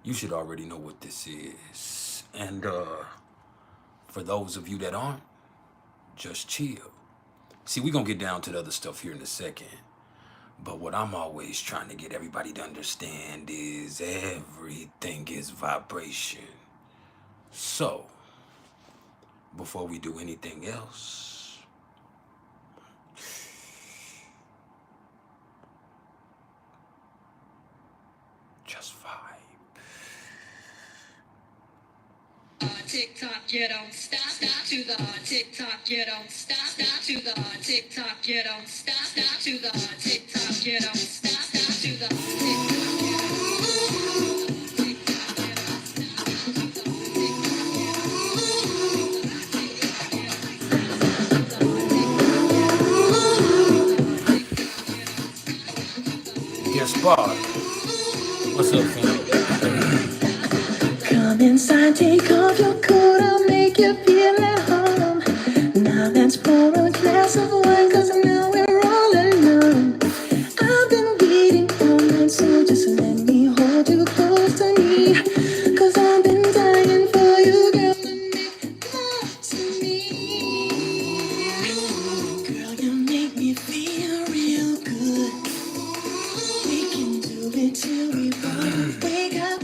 you should already know what this is. And for those of you that aren't, just chill. See, we're gonna get down to the other stuff here in a second. But what I'm always trying to get everybody to understand is everything is vibration. So, before we do anything else, just vibe. TikTok, you don't stop, stop to the TikTok, you don't stop, stop to the TikTok, you don't stop, stop to the TikTok, you don't stop, stop to the TikTok. Guess what? What's up, fam? Come inside, take off your coat, I'll make you feel at home. Now let's pour a glass of wine, cause now we're all alone. I've been waiting all night, so just let me hold you close to me. Cause I've been dying for you, girl, to make love to me. Girl, you make me feel real good. We can do it till we both wake up.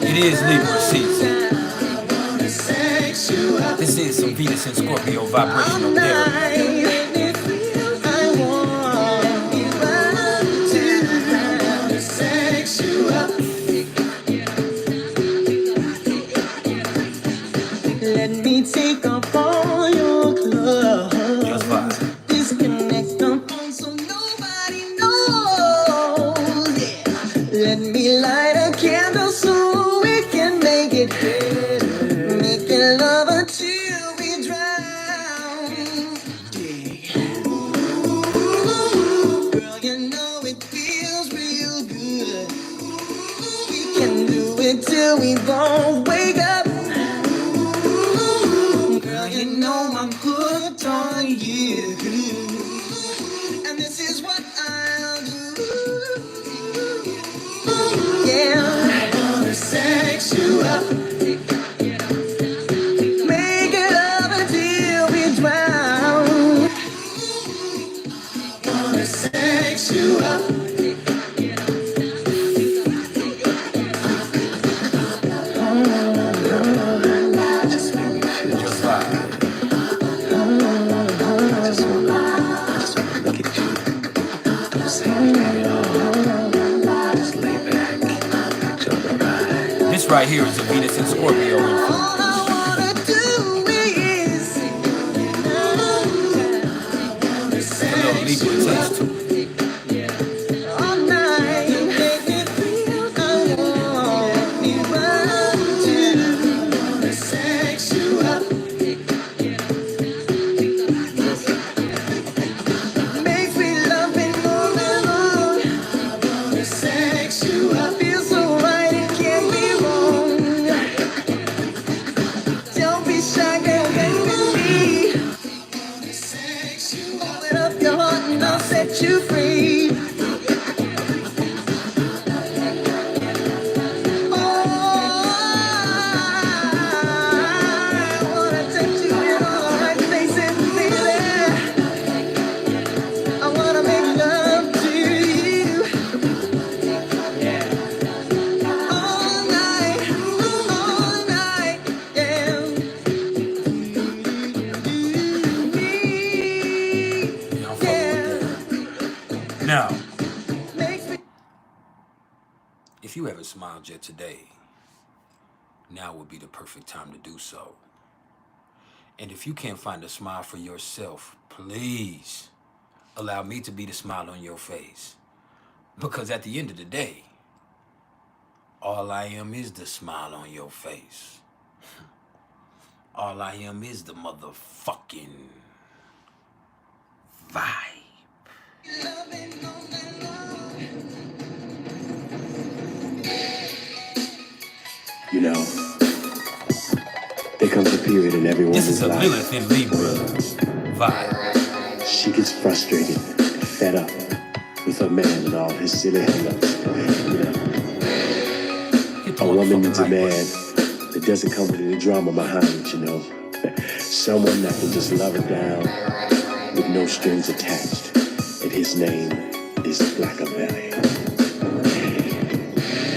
It is Libra season. This is some VeNuS and Scorpio vibrational therapy. Let me take off all your clothes. Just fine. Disconnect the phone so nobody knows. Yeah. Let me light a candle so we can make it better. Making love until we drown. Yeah. Girl, you know it feels real good. We can do it till we both wake up. Girl, you know I'm hooked on you. And this is what I'll do. Yeah, I wanna sex you up. Make it love until we drown. I wanna sex you up. Just vibe. This right here is a VeNuS and Scorpio influence. All I wanna do is A little Libra taste to it. all night. Make me feel I want me run to. Wanna sex you up. Make me love and more and more. Wanna sex you up. Feel so right, it can't be wrong. Don't be shy, girl, get with me. Wanna sex you up. Open up your heart and I'll set you free. Oh, I wanna touch you in all the right places, baby. I wanna make love to you all night, yeah. Y'all fuck with that. Now, Makes me if you haven't smiled yet today, now would be the perfect time to do so. And if you can't find a smile for yourself, please allow me to be the smile on your face. Because at the end of the day, all I am is the smile on your face. All I am is the motherfucking vibe. loving all night long. You know, they comes a period in every This woman's is a life. Lilith in Libra vibe. She gets frustrated, fed up with her man and all his silly hang-ups. You know, Hit the a woman motherfucking needs a like man button. that doesn't come with any drama behind it, you know. Someone that can just love her down with no strings attached. And his name is Machiavelli.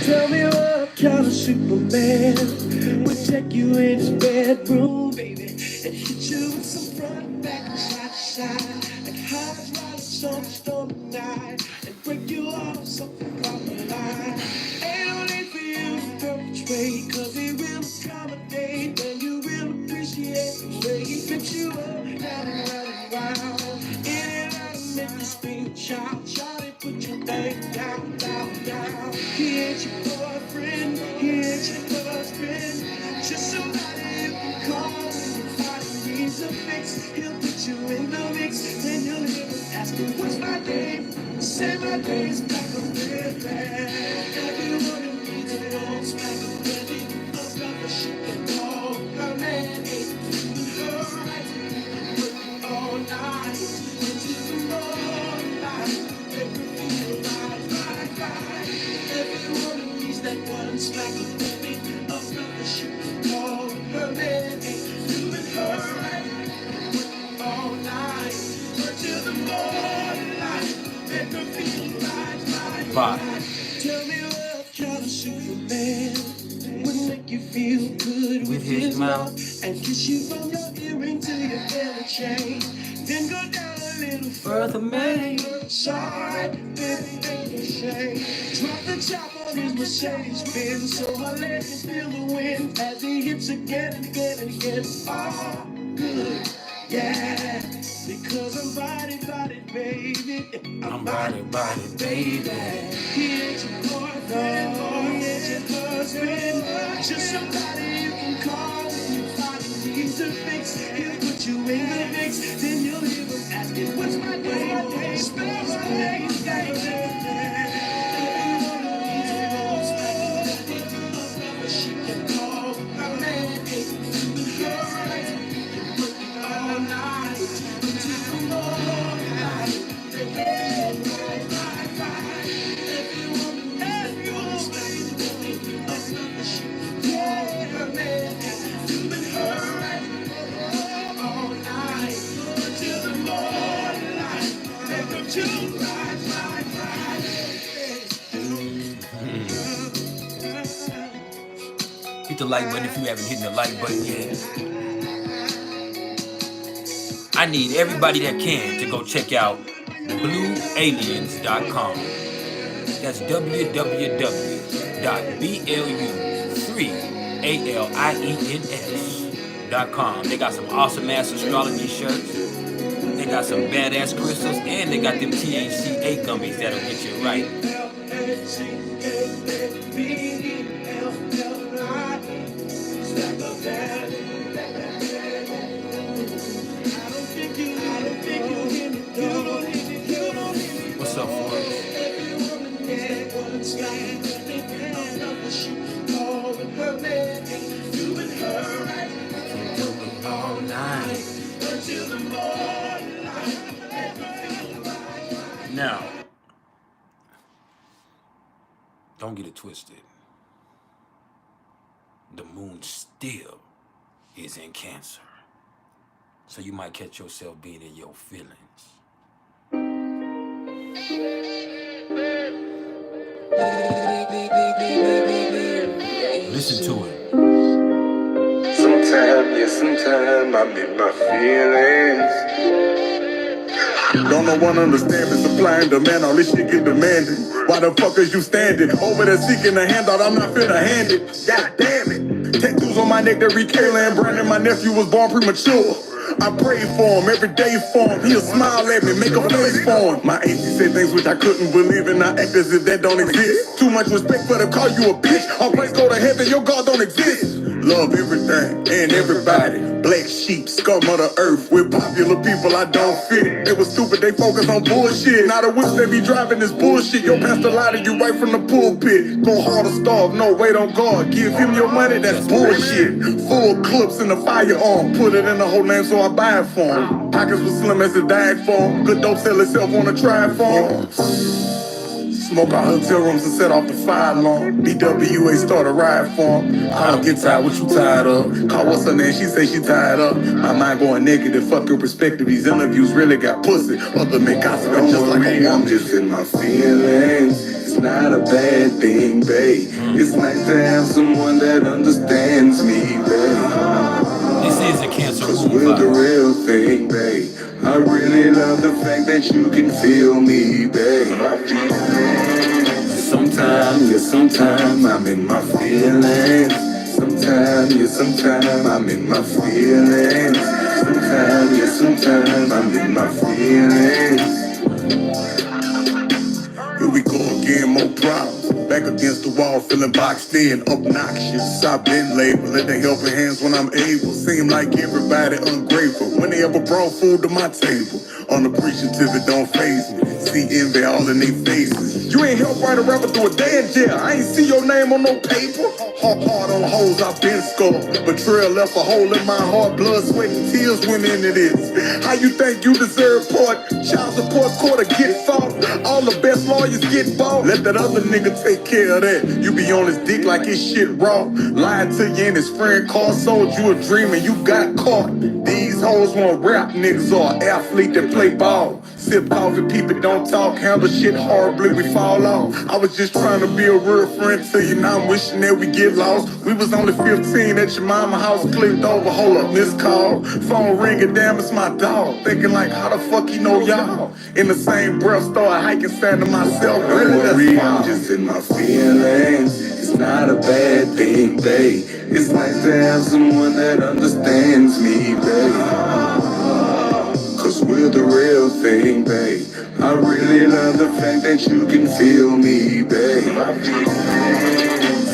Tell me what kind of Superman would take you in his bedroom, baby, and hit you with some front and back and side to side, like highs riders on a stormy night, and break you off something from the line. Ain't no need for you to perpetrate, cause he will accommodate when you will appreciate the way he picks you up, down and round. In and out and make you scream, shout, shout it, put your thing down, down, down. He ain't your boyfriend, he ain't your husband, just somebody you can call when you find he needs a fix. He'll put you in the mix, then you'll hear him asking, what's my name? Say my name's Machiavelli. Everyone who needs it knows Machiavelli. A brother she can call her man, ain't her right. Working all night into the morning, make her feel right. Everyone who needs that one smack of baby, a brother she can call her man, ain't doing her right. Working all night until the morning light, make her feel right. Tell me what kind of Superman would make you feel good with his mouth and kiss you from your earring to your belly chain, then go down a little further, man. Sorry, baby, ain't no shame. Drop the top on his Mercedes Benz, so I let him feel the wind as he hits again and again and again. Oh, good, yeah, because I'm body, baby. I'm body, baby. He ain't your boyfriend, he ain't your husband, just somebody you can call when you find he needs a fix. He'll put you in the mix, then you'll hear him asking, what's my name? Spell my name, she can call her man, ain't doing her right. Working all night until the morning light. Hit the like button if you haven't hit the like button yet. I need everybody that can to go check out bluealiens.com. That's www.blu3aliens.com. They got some awesome ass astrology shirts. They got some badass crystals, and they got them THCA gummies that'll get you right. What's up, Forrest? All night. Now, don't get it twisted. The moon still is in Cancer. So you might catch yourself being in your feelings. Listen to it. Sometimes I'm in my feelings. Don't no one understand me, supply and demand, all this shit get demanded. Why the fuck is you standing over there seeking a handout? I'm not finna hand it. God damn it. Tattoos on my neck that read Kayla and Brandon. My nephew was born premature. I pray for him, every day for him. He'll smile at me, make a face for him. My auntie said things which I couldn't believe, and I act as if that don't exist. Too much respect for to call you a bitch. All praise go to heaven, your God don't exist. Love everything and everybody. Black sheep, scum of the earth. With popular people, I don't fit. They was stupid, they focus on bullshit. Now the whips they be driving is bullshit. Your pastor lied to you right from the pulpit. Go hard or starve, no, wait on God. Give him your money, that's bullshit. Full clips in the firearm. Put it in the whole name so I buy it for him. Pockets was slim as a diet form. Good dope sell itself on a try form. Smoke our hotel rooms and set off the fire alarm. BWA start a riot for 'em. I don't get tired, what you tired of? Call what's her name, she say she tired up. My mind going negative, fuck your perspective. These interviews really got pussy. Other men gossiping just like a woman. I'm just in my feelings. It's not a bad thing, babe. It's nice to have someone that understands me, babe. This is a Cancer Cause Moon we're the vibe. real thing, babe. I really love the fact that you can feel me, babe. Sometimes, yeah, sometimes I'm in my feelings. Sometimes, yeah, sometimes I'm in my feelings. Sometimes, yeah, sometimes I'm in my feelings. Here we go again, more problems. Back against the wall, feeling boxed in, obnoxious. I've been labeled, let the helping hands when I'm able. Seem like everybody ungrateful when they ever brought food to my table. Unappreciative, it don't faze me. See envy all in their faces. You ain't helped write a rapper through a day in jail. I ain't see your name on no paper. Hard on hoes, I've been scored. Betrayal left a hole in my heart. Blood, sweat, and tears went into this. How you think you deserve part? Child support court or get fought. All the best lawyers get bought. Let that other nigga take care of that. You be on his dick like his shit raw. Lied to you and his friend car. Sold you a dream and you got caught. These hoes want rap niggas or an athlete that play ball. Sip coffee, people don't talk. Handle shit horribly, we fall off. I was just trying to be a real friend to you. Now I'm wishing that we get lost. We was only 15 at your mama house. Clicked over, hold up, missed call. Phone ringing, damn, it's my dog. Thinking like, how the fuck he know y'all? In the same breath, start hiking, saying to myself, really, that's fine. I'm just in my feelings. It's not a bad thing, babe. It's nice to have someone that understands me, babe. Cause we're the real thing, babe. I really love the fact that you can feel me, babe.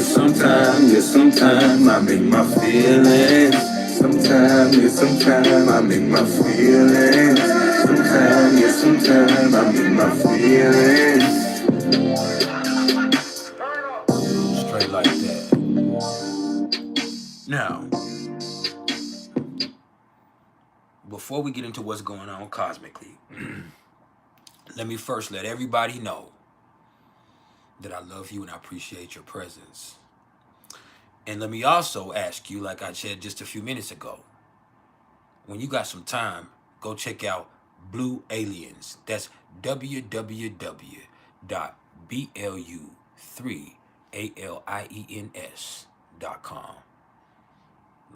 Sometimes, yeah, sometimes I'm in my feelings. Sometimes, yeah, sometimes I'm in my feelings. Sometimes, yeah, sometimes I'm in my feelings. Straight like that. Now, before we get into what's going on cosmically, let me first let everybody know that I love you and I appreciate your presence. And let me also ask you, like I said just a few minutes ago, when you got some time, go check out Blue Aliens. That's www.BLU3ALIENS.com.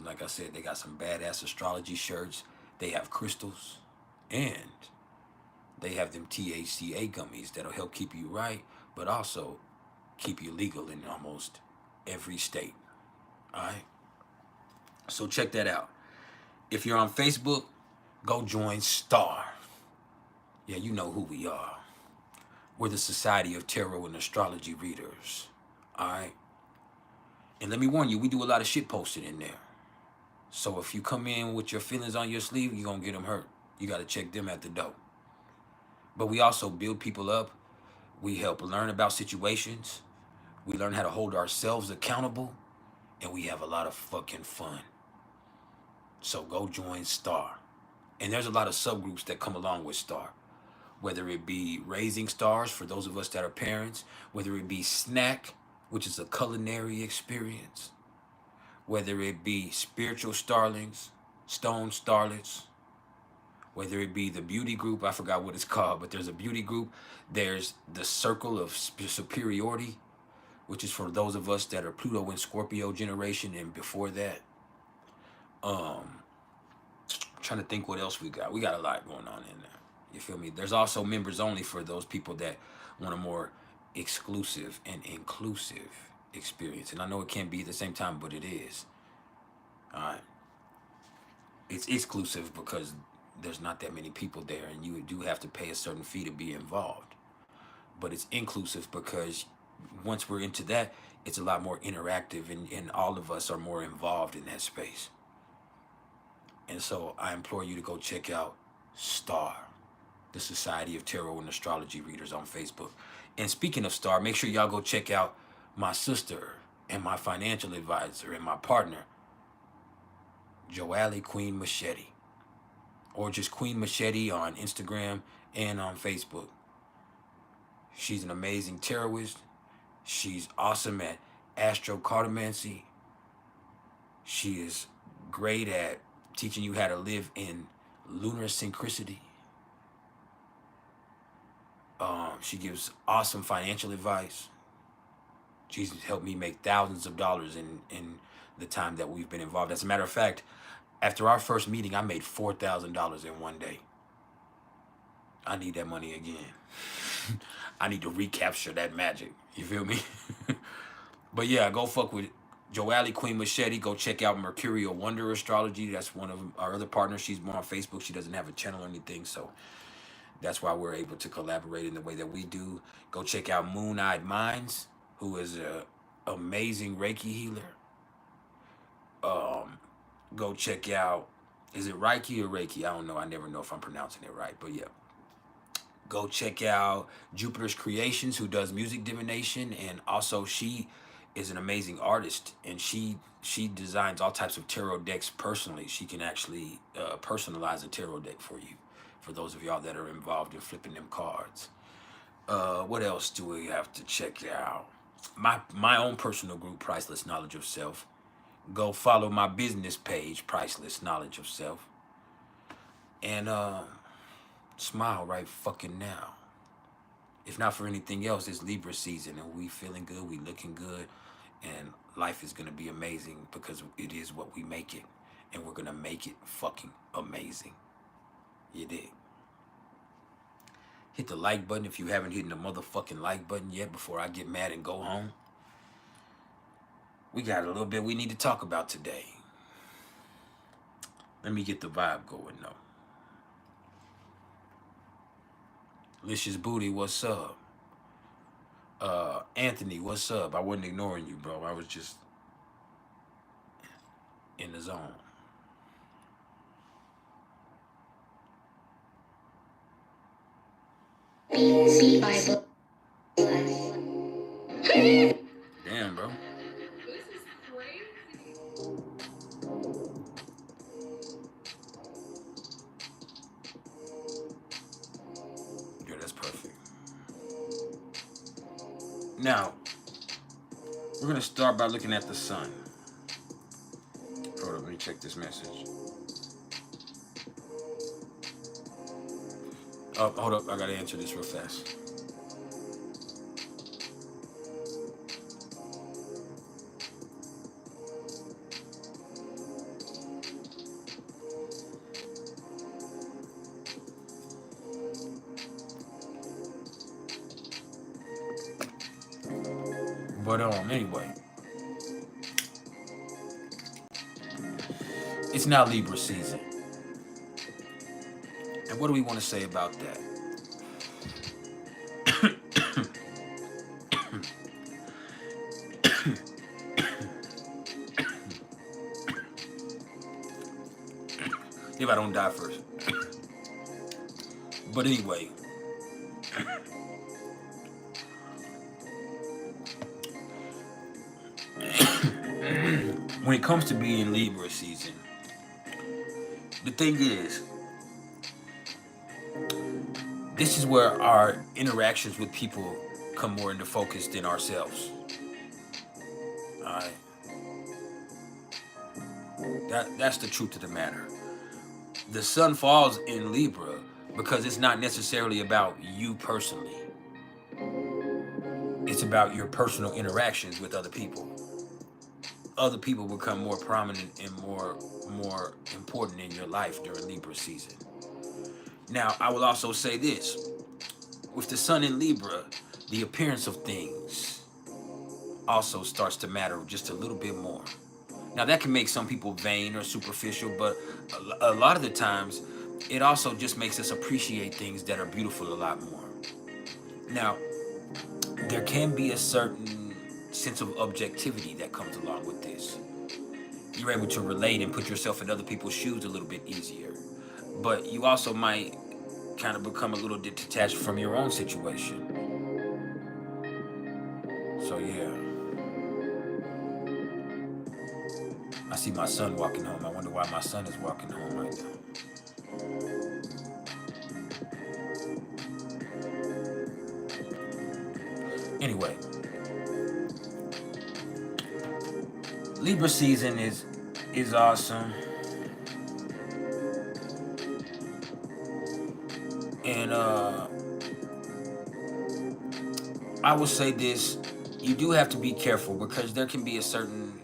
Like I said, they got some badass astrology shirts. They have crystals, and they have them THCA gummies that'll help keep you right, but also keep you legal in almost every state. All right? So check that out. If you're on Facebook, go join STAR. Yeah, you know who we are. We're the Society of Tarot and Astrology Readers. All right? And let me warn you, we do a lot of shit posted in there. So if you come in with your feelings on your sleeve, you're going to get them hurt. You got to check them at the door. But we also build people up. We help learn about situations. We learn how to hold ourselves accountable. And we have a lot of fucking fun. So go join STAR. And there's a lot of subgroups that come along with STAR. Whether it be Raising Stars for those of us that are parents. Whether it be Snack, which is a culinary experience. Whether it be Spiritual Starlings, Stone Starlets. Whether it be the beauty group, I forgot what it's called, but there's a beauty group. There's the Circle of Superiority, which is for those of us that are Pluto and Scorpio generation and before that. Trying to think what else we got. We got a lot going on in there. You feel me? There's also members only for those people that want a more exclusive and inclusive experience. And I know it can't be at the same time, but it is. All right. It's exclusive because there's not that many people there, and you do have to pay a certain fee to be involved. But it's inclusive because once we're into that, it's a lot more interactive, and all of us are more involved in that space. And so I implore you to go check out STAR, the Society of Tarot and Astrology Readers, on Facebook. And speaking of STAR, make sure y'all go check out my sister and my financial advisor and my partner, Joali Queen Machete, or just Queen Machete on Instagram and on Facebook. She's an amazing tarotist. She's awesome at astrocartomancy. She is great at teaching you how to live in lunar synchronicity. She gives awesome financial advice. She's helped me make thousands of dollars in the time that we've been involved. As a matter of fact, after our first meeting, I made $4,000 in one day. I need that money again. I need to recapture that magic. You feel me? But yeah, go fuck with Joali Queen Machete. Go check out Mercury or Wonder Astrology. That's one of our other partners. She's more on Facebook. She doesn't have a channel or anything, so that's why we're able to collaborate in the way that we do. Go check out Moon Eyed Minds, who is a amazing Reiki healer. Go check out, is it Reiki or Reiki? I don't know. I never know if I'm pronouncing it right, but yeah. Go check out Jupiter's Creations, who does music divination, and also she is an amazing artist, and she designs all types of tarot decks personally. She can actually personalize a tarot deck for you, for those of y'all that are involved in flipping them cards. What else do we have to check out? My own personal group, Priceless Knowledge of Self. Go follow my business page, Priceless Knowledge of Self. And smile right fucking now. If not for anything else, it's Libra season, and we feeling good, we looking good, and life is gonna be amazing because it is what we make it, and we're gonna make it fucking amazing. You dig? Hit the like button if you haven't hit the motherfucking like button yet before I get mad and go home. We got a little bit we need to talk about today. Let me get the vibe going though. Licious Booty, what's up? Anthony, what's up? I wasn't ignoring you, bro. I was just in the zone. Damn, bro. Yeah, that's perfect. Now, we're going to start by looking at the sun. Hold up, let me check this message. Oh, hold up, I got to answer this real fast. But anyway, it's now Libra season. And what do we want to say about that? If I don't die first. But anyway, when it comes to being Libra season, the thing is, this is where our interactions with people come more into focus than ourselves. Alright? That's the truth of the matter. The sun falls in Libra because it's not necessarily about you personally. It's about your personal interactions with other people. Other people become more prominent and more important in your life during Libra season. Now, I will also say this. With the sun in Libra, the appearance of things also starts to matter just a little bit more. Now, that can make some people vain or superficial, but a lot of the times, it also just makes us appreciate things that are beautiful a lot more. Now, there can be a certain sense of objectivity that comes along with this. You're able to relate and put yourself in other people's shoes a little bit easier. But you also might kind of become a little bit detached from your own situation. So yeah. I see my son walking home. I wonder why my son is walking home right now. Anyway, Libra season is awesome. And I will say this, you do have to be careful because there can be a certain,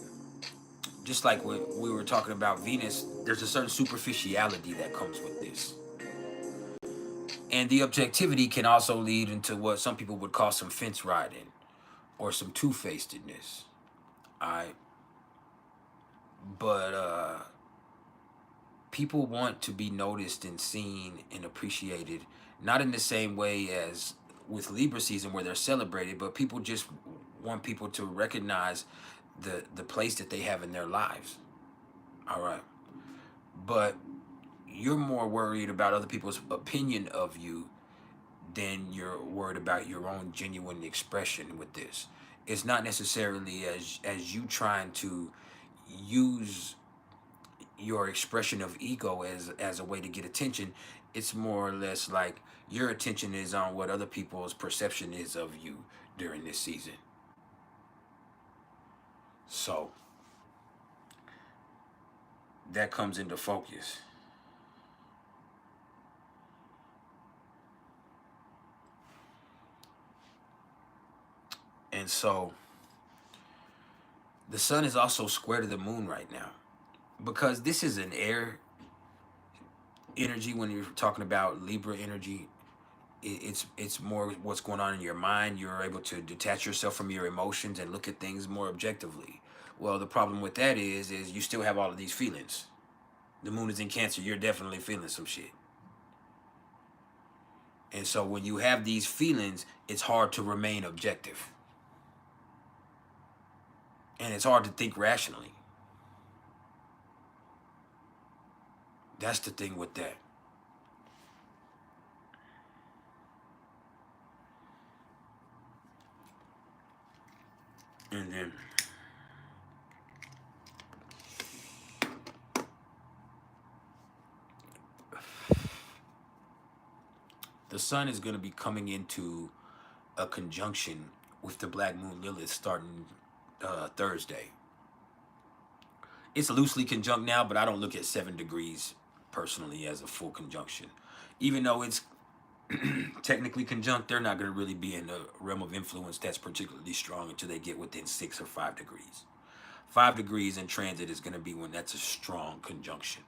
just like what we were talking about Venus, there's a certain superficiality that comes with this. And the objectivity can also lead into what some people would call some fence riding or some two-facedness. Alright. But people want to be noticed and seen and appreciated, not in the same way as with Libra season where they're celebrated, but people just want people to recognize the place that they have in their lives. All right. But you're more worried about other people's opinion of you than you're worried about your own genuine expression with this. It's not necessarily as you trying to use your expression of ego as a way to get attention. It's more or less like your attention is on what other people's perception is of you during this season. So that comes into focus. And so the sun is also square to the moon right now because this is an air energy. When you're talking about Libra energy, it's more what's going on in your mind. You're able to detach yourself from your emotions and look at things more objectively. Well, the problem with that is you still have all of these feelings. The moon is in Cancer. You're definitely feeling some shit. And so when you have these feelings, it's hard to remain objective. And it's hard to think rationally. That's the thing with that. And then the sun is going to be coming into a conjunction with the Black Moon Lilith starting Thursday. It's loosely conjunct now, but I don't look at 7 degrees personally as a full conjunction. Even though it's technically conjunct, they're not going to really be in the realm of influence that's particularly strong until they get within 6 or 5 degrees. 5 degrees in transit is going to be when that's a strong conjunction.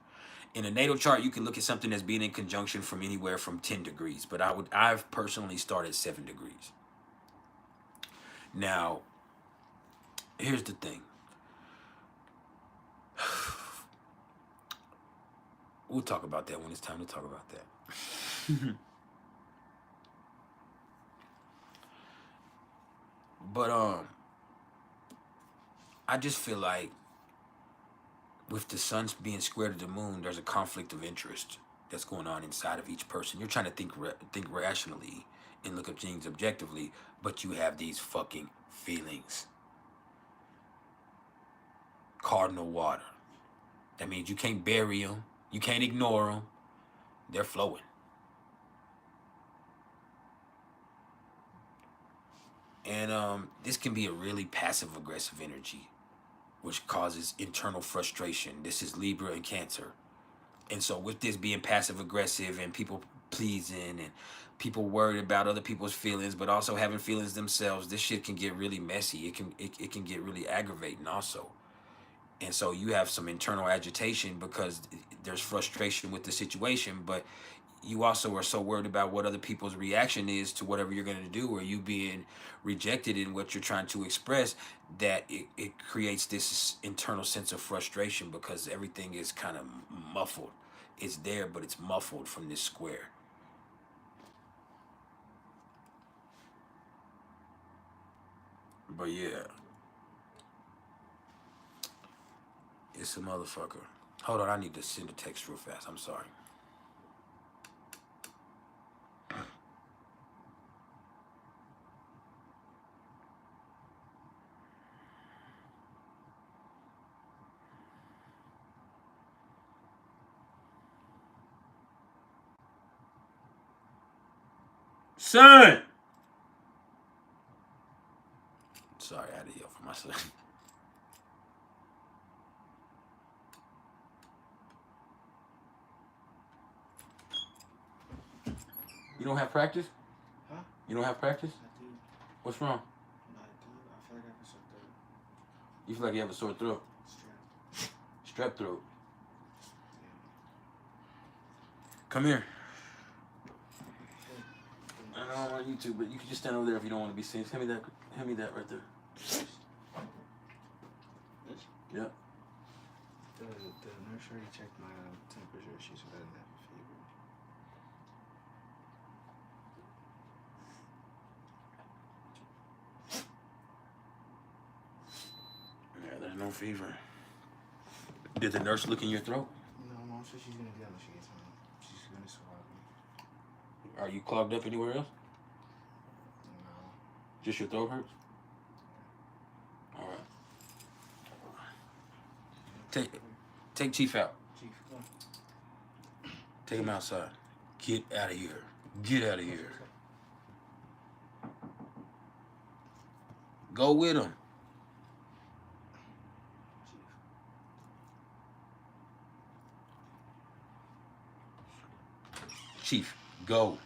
In a natal chart, you can look at something as being in conjunction from anywhere from 10 degrees, but I've personally started 7 degrees. Now, here's the thing. We'll talk about that when it's time to talk about that. But I just feel like with the sun being square to the moon, there's a conflict of interest that's going on inside of each person. You're trying to think rationally and look at things objectively, but you have these fucking feelings. Cardinal water. That means you can't bury them. You can't ignore them. They're flowing. And this can be a really passive-aggressive energy, which causes internal frustration. This is Libra and Cancer. And so with this being passive-aggressive and people pleasing and people worried about other people's feelings, but also having feelings themselves, this shit can get really messy. It can get really aggravating also. And so you have some internal agitation because there's frustration with the situation, but you also are so worried about what other people's reaction is to whatever you're going to do, or you being rejected in what you're trying to express, that it creates this internal sense of frustration because everything is kind of muffled. It's there, but it's muffled from this square. But yeah, It's a motherfucker. Hold on, I need to send a text real fast. I'm sorry. Son! Sorry, I had to yell for my son. You don't have practice? Huh? You don't have practice? I do. What's wrong? No, I do. I feel like I have a sore throat. You feel like you have a sore throat? Strep. Strep throat. Yeah. Come here. I know I'm on YouTube, but you can just stand over there if you don't want to be seen. Hand me that right there. This? Yep. The nurse already checked my temperature. She said I didn't have a fever. Yeah, there's no fever. Did the nurse look in your throat? No, Mom said she's gonna do that when she gets home. She's gonna swab me. Are you clogged up anywhere else? No. Just your throat hurts? All right. Take Chief out. Chief, come on. Take him outside. Get out of here. Get out of here. Go with him. Chief, go.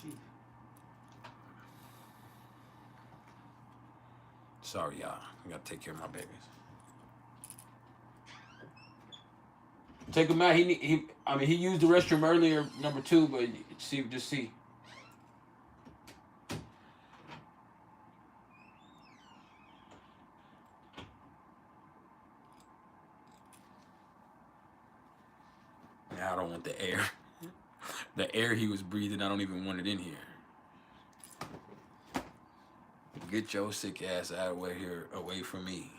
Chief. Sorry, y'all. I gotta take care of my babies. Take him out. He used the restroom earlier, number 2, but just see. Now I don't want the air. The air he was breathing, I don't even want it in here. Get your sick ass out of here, away from me.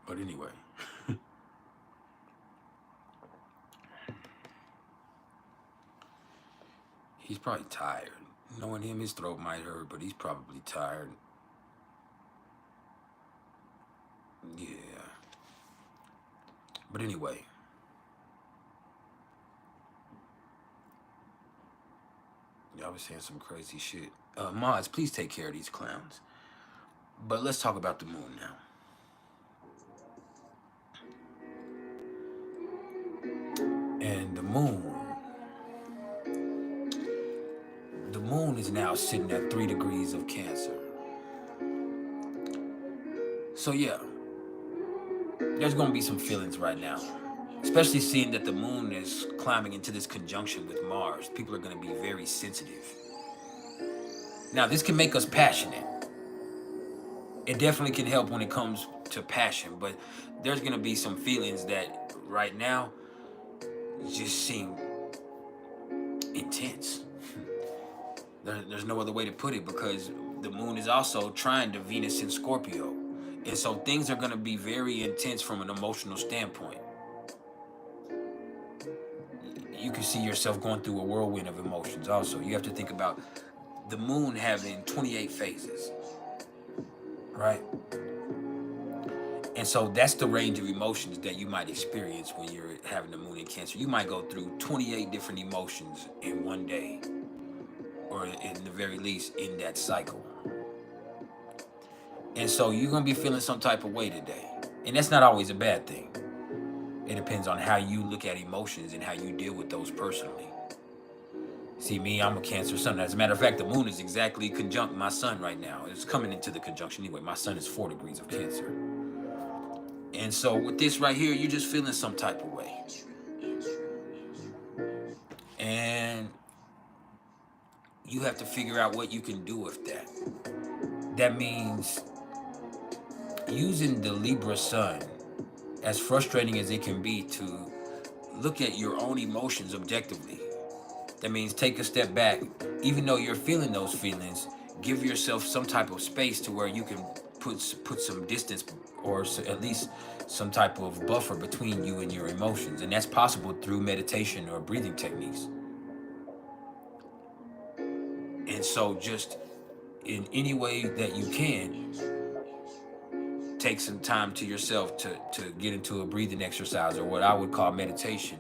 But anyway. He's probably tired. Knowing him, his throat might hurt, but he's probably tired. Yeah. But anyway. Y'all was saying some crazy shit. Mods, please take care of these clowns. But let's talk about the moon now. And the moon is now sitting at 3 degrees of Cancer. So yeah, there's gonna be some feelings right now, especially seeing that the moon is climbing into this conjunction with Mars. People are gonna be very sensitive. Now this can make us passionate. It definitely can help when it comes to passion, but there's gonna be some feelings that right now just seem intense. There's no other way to put it, because the moon is also trying to Venus in Scorpio. And so things are going to be very intense from an emotional standpoint. You can see yourself going through a whirlwind of emotions also. You have to think about the moon having 28 phases, right? And so that's the range of emotions that you might experience when you're having the moon in Cancer. You might go through 28 different emotions in one day, or in the very least in that cycle. And so you're going to be feeling some type of way today. And that's not always a bad thing. It depends on how you look at emotions and how you deal with those personally. See, me, I'm a Cancer sun. As a matter of fact, the moon is exactly conjunct my sun right now. It's coming into the conjunction anyway. My sun is 4 degrees of Cancer. And so with this right here, you're just feeling some type of way. And you have to figure out what you can do with that. That means using the Libra sun, as frustrating as it can be, to look at your own emotions objectively. That means take a step back. Even though you're feeling those feelings, give yourself some type of space to where you can put some distance, or at least some type of buffer between you and your emotions. And that's possible through meditation or breathing techniques. And so just in any way that you can, take some time to yourself to get into a breathing exercise, or what I would call meditation,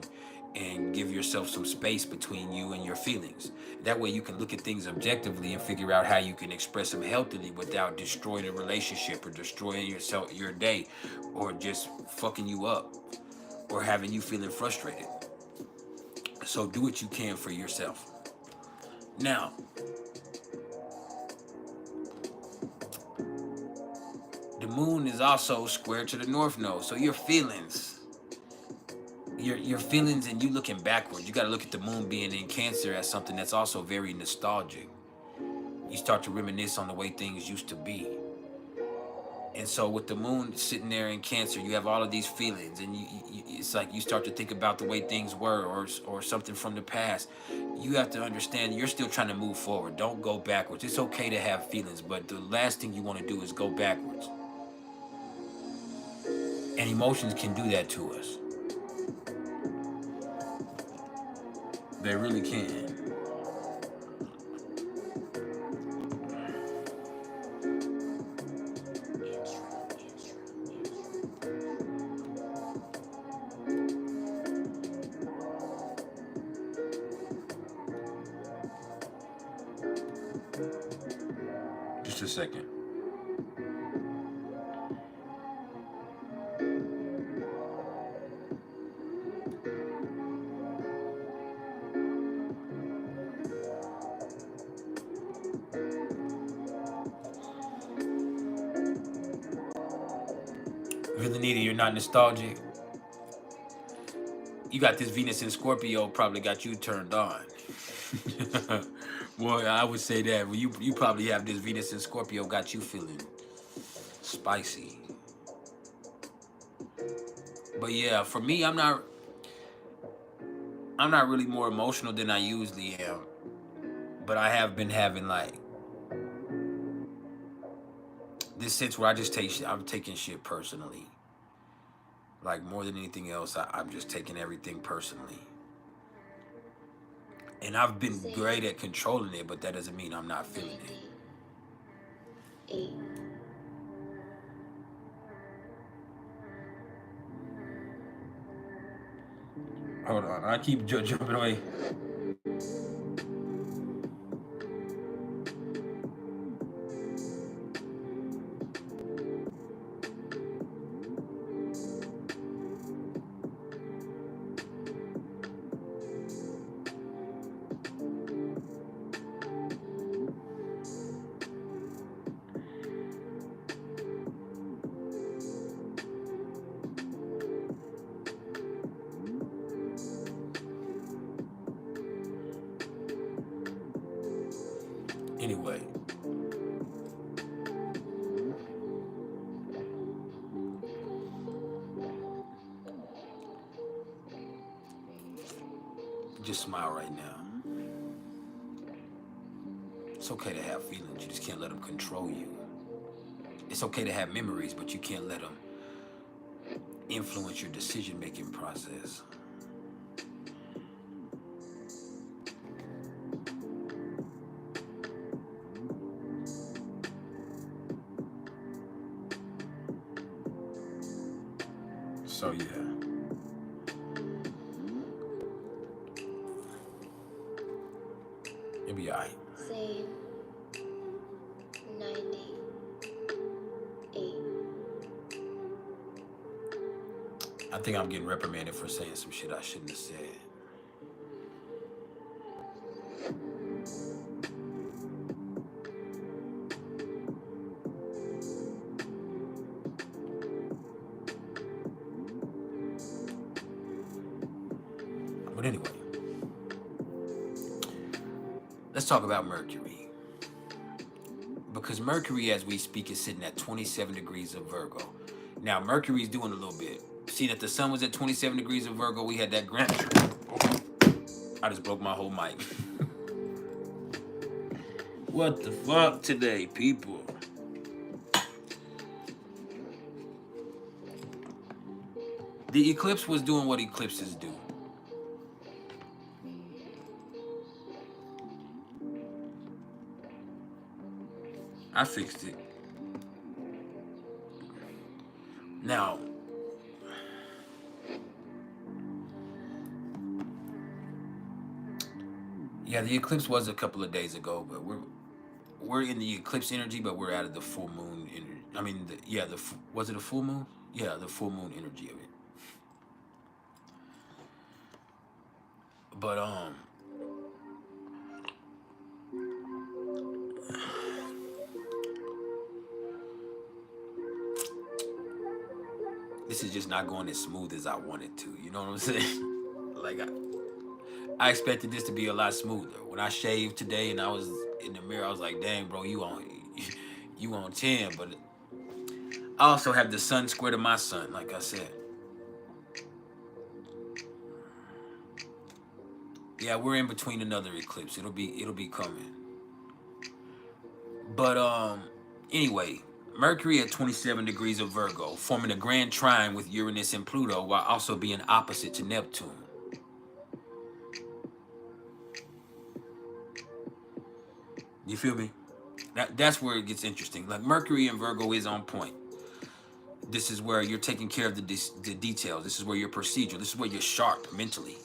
and give yourself some space between you and your feelings. That way you can look at things objectively and figure out how you can express them healthily without destroying a relationship or destroying yourself, your day, or just fucking you up or having you feeling frustrated. So do what you can for yourself. Now, the moon is also square to the north node. So your feelings, your feelings, and you looking backwards, you got to look at the moon being in Cancer as something that's also very nostalgic. You start to reminisce on the way things used to be. And so with the moon sitting there in Cancer, you have all of these feelings, and it's like you start to think about the way things were, or something from the past. You have to understand you're still trying to move forward. Don't go backwards. It's okay to have feelings, but the last thing you want to do is go backwards. And emotions can do that to us. They really can. Just a second. Villanita, you're not nostalgic. You got this Venus in Scorpio, probably got you turned on. Well, I would say that. Well, you probably have this Venus in Scorpio, got you feeling spicy. But yeah, for me, I'm not really more emotional than I usually am. But I have been having like this sense where I'm taking shit personally. Like more than anything else, I'm just taking everything personally. And I've been great at controlling it, but that doesn't mean I'm not feeling it. Hold on, I keep jumping away. Anyway, just smile right now. It's okay to have feelings, you just can't let them control you. It's okay to have memories, but you can't let them influence your decision-making process. So yeah. It'll be alright. Scene 98. I think I'm getting reprimanded for saying some shit I shouldn't have said. But anyway, let's talk about Mercury. Because Mercury, as we speak, is sitting at 27 degrees of Virgo. Now, Mercury's doing a little bit. See that the sun was at 27 degrees of Virgo, we had that grand... I just broke my whole mic. What the fuck today, people? The eclipse was doing what eclipses do. I fixed it. Now, yeah, the eclipse was a couple of days ago, but we're in the eclipse energy, but we're out of the full moon energy. I mean, was it a full moon? Yeah, the full moon energy of it. But this is just not going as smooth as I wanted to. You know what I'm saying? Like I expected this to be a lot smoother. When I shaved today and I was in the mirror, I was like, "Dang, bro, you on 10." But I also have the sun square to my sun, like I said. Yeah, we're in between another eclipse. It'll be coming. But anyway, Mercury at 27 degrees of Virgo, forming a grand trine with Uranus and Pluto while also being opposite to Neptune. You feel me? That's where it gets interesting. Like Mercury and Virgo is on point. This is where you're taking care of the details. This is where you're procedural. This is where you're sharp mentally.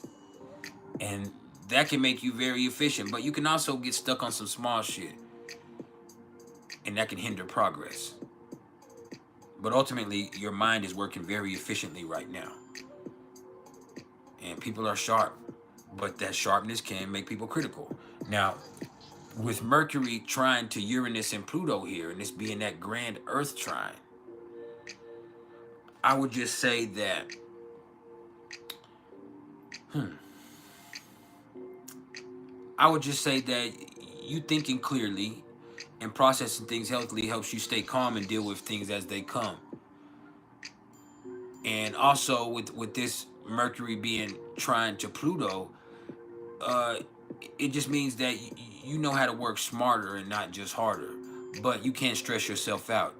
And that can make you very efficient, but you can also get stuck on some small shit. And that can hinder progress. But ultimately, your mind is working very efficiently right now. And people are sharp, but that sharpness can make people critical. Now, with Mercury trine to Uranus and Pluto here, and this being that grand Earth trine, I would just say that, I would just say that you thinking clearly and processing things healthily helps you stay calm and deal with things as they come. And also with this Mercury being trine to Pluto, it just means that you know how to work smarter and not just harder. But you can't stress yourself out.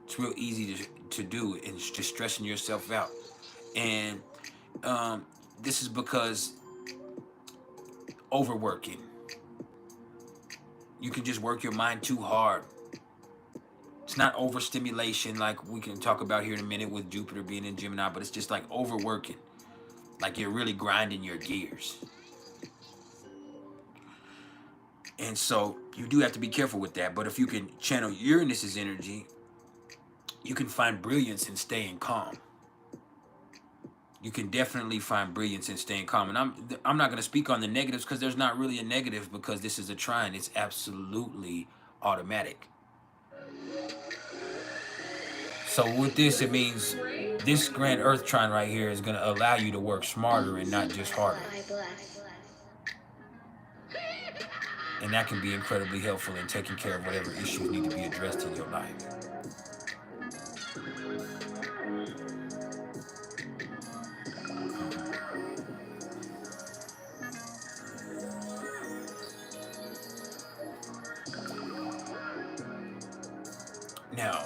It's real easy to do, and it's just stressing yourself out. And this is because overworking. You can just work your mind too hard. It's not overstimulation like we can talk about here in a minute with Jupiter being in Gemini, but it's just like overworking. Like you're really grinding your gears. And so you do have to be careful with that. But if you can channel Uranus's energy, you can find brilliance in staying calm. You can definitely find brilliance in staying calm. And I'm not going to speak on the negatives because there's not really a negative because this is a trine. It's absolutely automatic. So with this, it means this grand Earth trine right here is going to allow you to work smarter and not just harder. And that can be incredibly helpful in taking care of whatever issues need to be addressed in your life. Now,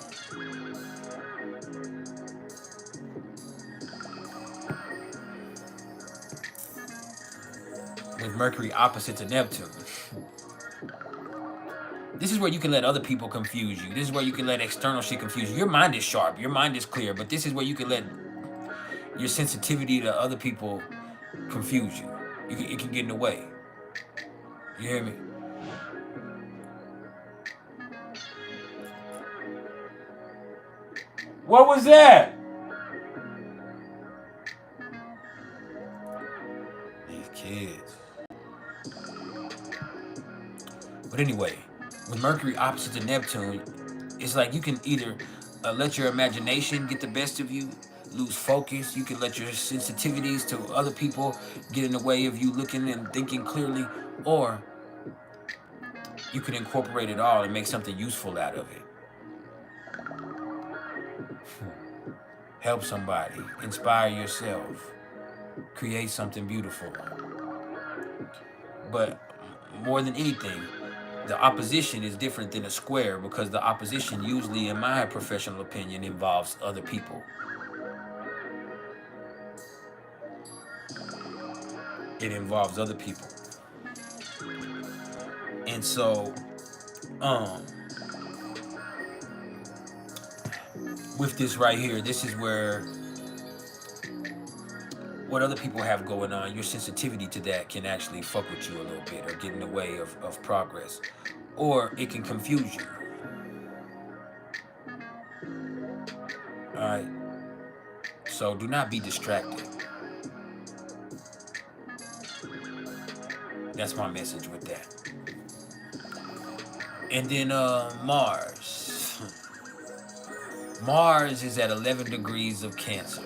with Mercury opposite to Neptune, this is where you can let other people confuse you. This is where you can let external shit confuse you. Your mind is sharp. Your mind is clear. But this is where you can let your sensitivity to other people confuse you. It can get in the way. You hear me? What was that? These kids. But anyway, with Mercury opposite to Neptune, it's like you can either let your imagination get the best of you, lose focus. You can let your sensitivities to other people get in the way of you looking and thinking clearly, or you can incorporate it all and make something useful out of it. Help somebody, inspire yourself, create something beautiful. But more than anything, The opposition is different than a square because the opposition usually, in my professional opinion, involves other people. It involves other people. And so, with this right here, this is where what other people have going on, your sensitivity to that can actually fuck with you a little bit or get in the way of progress. Or it can confuse you. Alright? So do not be distracted. That's my message with that. And then Mars. Mars is at 11 degrees of Cancer.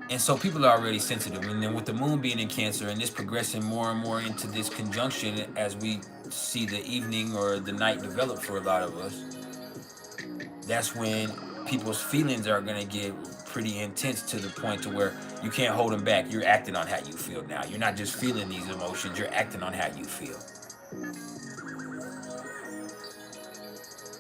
And so people are already sensitive. And then with the moon being in Cancer and this progressing more and more into this conjunction as we see the evening or the night develop for a lot of us, that's when people's feelings are going to get pretty intense to the point to where you can't hold them back. You're acting on how you feel now. You're not just feeling these emotions, you're acting on how you feel.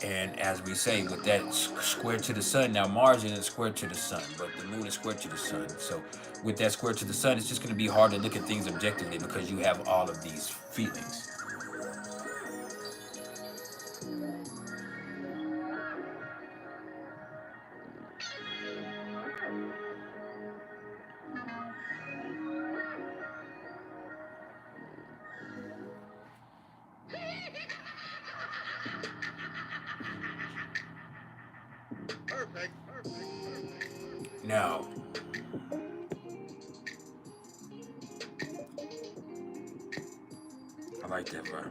And as we say, with that square to the sun, now Mars isn't square to the sun, but the moon is square to the sun. So with that square to the sun, it's just going to be hard to look at things objectively because you have all of these feelings. Now, I like that, bro.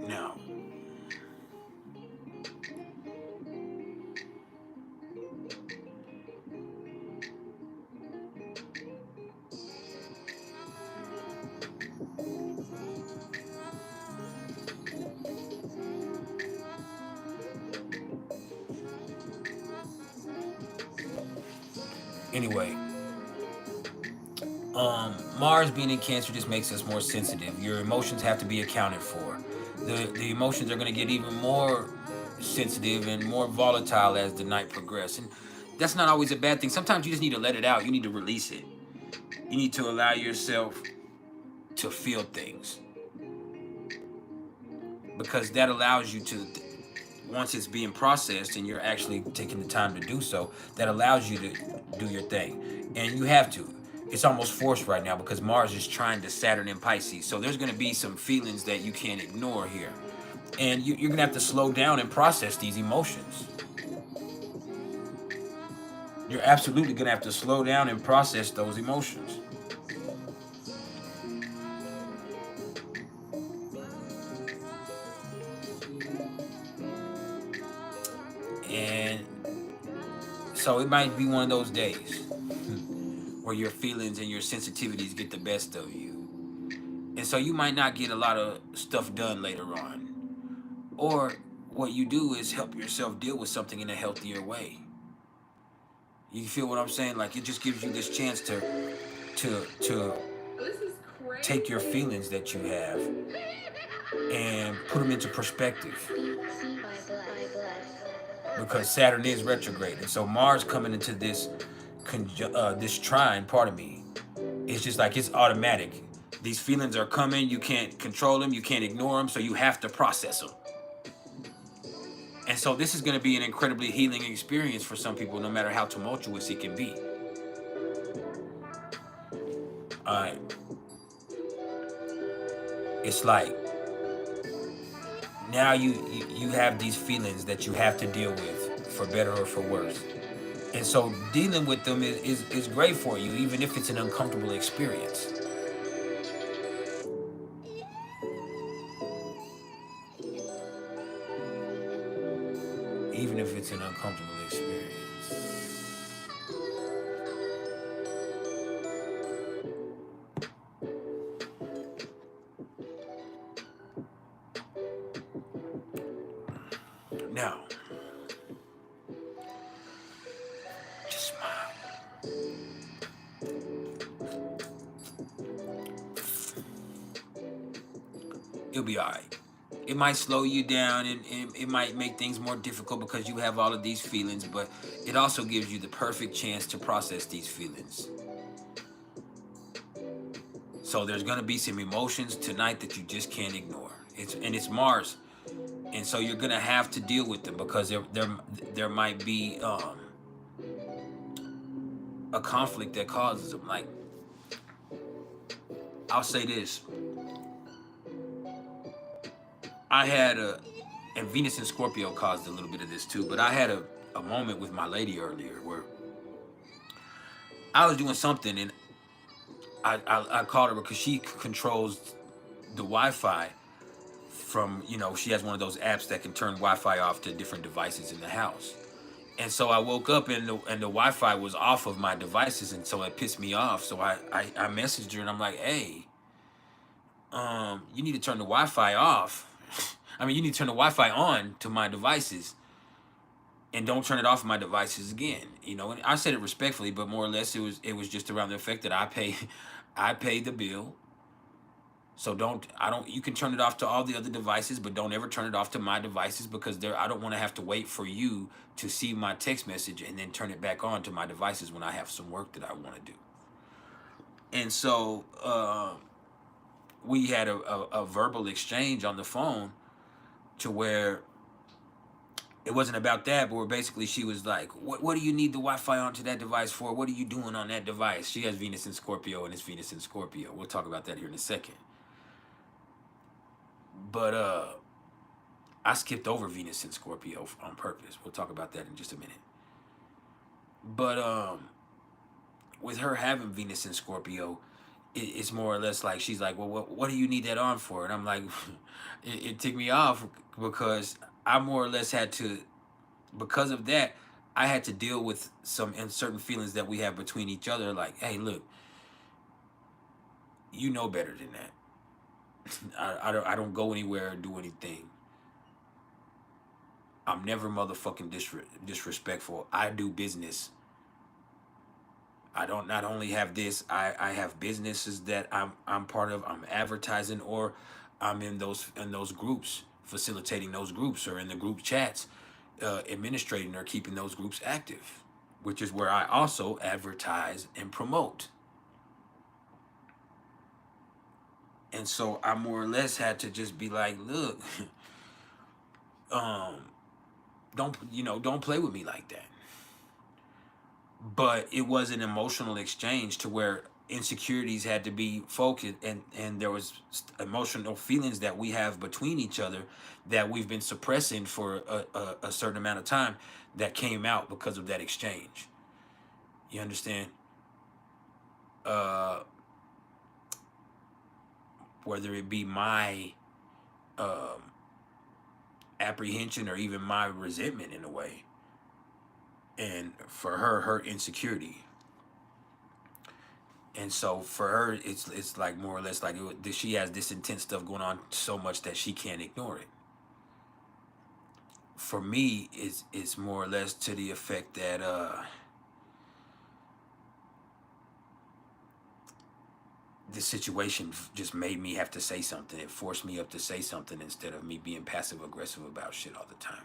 Now, anyway, Mars being in Cancer just makes us more sensitive. Your emotions have to be accounted for. The emotions are going to get even more sensitive and more volatile as the night progresses. And that's not always a bad thing. Sometimes you just need to let it out. You need to release it. You need to allow yourself to feel things. Because that allows you to, once it's being processed and you're actually taking the time to do so, that allows you to do your thing. And you have to. It's almost forced right now because Mars is trying to Saturn in Pisces. So there's going to be some feelings that you can't ignore here. And you're going to have to slow down and process these emotions. You're absolutely going to have to slow down and process those emotions. And so it might be one of those days where your feelings and your sensitivities get the best of you. And so you might not get a lot of stuff done later on. Or what you do is help yourself deal with something in a healthier way. You feel what I'm saying? Like it just gives you this chance to take your feelings that you have and put them into perspective. Because Saturn is retrograde. And so Mars coming into this trine, pardon me, it's just like it's automatic. These feelings are coming, you can't control them, you can't ignore them, so you have to process them. And so this is going to be an incredibly healing experience for some people, no matter how tumultuous it can be. Alright. It's like, now you have these feelings that you have to deal with, for better or for worse. And so dealing with them is great for you, even if it's an uncomfortable experience. Even if it's an uncomfortable experience. Now, just smile. You'll be all right. It might slow you down and it might make things more difficult because you have all of these feelings, but it also gives you the perfect chance to process these feelings. So there's gonna be some emotions tonight that you just can't ignore. It's Mars, and so you're gonna have to deal with them because there might be a conflict that causes them. Like, I'll say this: I had and Venus and Scorpio caused a little bit of this too, but I had a moment with my lady earlier where I was doing something and I called her because she controls the Wi-Fi from, she has one of those apps that can turn Wi-Fi off to different devices in the house. And so I woke up and the Wi-Fi was off of my devices, and so it pissed me off. So I messaged her and I'm like, hey, you need to turn the Wi-Fi off. I mean, you need to turn the Wi-Fi on to my devices and don't turn it off of my devices again. And I said it respectfully, but more or less it was just around the effect that I pay the bill. So you can turn it off to all the other devices, but don't ever turn it off to my devices because I don't want to have to wait for you to see my text message and then turn it back on to my devices when I have some work that I want to do. And so we had a verbal exchange on the phone to where it wasn't about that, but where basically she was like, what do you need the Wi-Fi onto that device for? What are you doing on that device? She has Venus in Scorpio, and it's Venus in Scorpio. We'll talk about that here in a second. But I skipped over Venus in Scorpio on purpose. We'll talk about that in just a minute. But with her having Venus in Scorpio, it's more or less like she's like, well, what do you need that on for? And I'm like, it ticked me off because I more or less had to, because of that, I had to deal with some certain feelings that we have between each other. Like, hey, look, you know better than that. I don't go anywhere or do anything. I'm never motherfucking disrespectful. I do business. I don't not only have this, I have businesses that I'm part of. I'm advertising, or I'm in those groups, facilitating those groups, or in the group chats, administrating or keeping those groups active, which is where I also advertise and promote. And so I more or less had to just be like, look, don't play with me like that. But it was an emotional exchange to where insecurities had to be focused, and there was emotional feelings that we have between each other that we've been suppressing for a certain amount of time that came out because of that exchange. You understand? Whether it be my apprehension or even my resentment in a way, and for her insecurity. And so for her, it's like more or less like she has this intense stuff going on so much that she can't ignore it. For me, it's more or less to the effect that the situation just made me have to say something. It forced me up to say something instead of me being passive aggressive about shit all the time.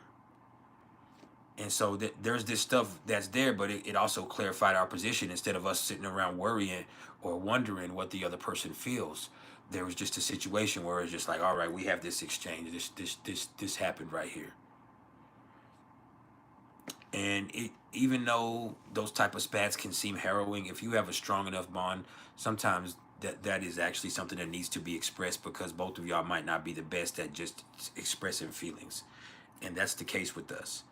And so there's this stuff that's there, but it also clarified our position. Instead of us sitting around worrying or wondering what the other person feels, there was just a situation where it's just like, all right, we have this exchange. This happened right here. And even though those type of spats can seem harrowing, if you have a strong enough bond, sometimes that is actually something that needs to be expressed, because both of y'all might not be the best at just expressing feelings. And that's the case with us.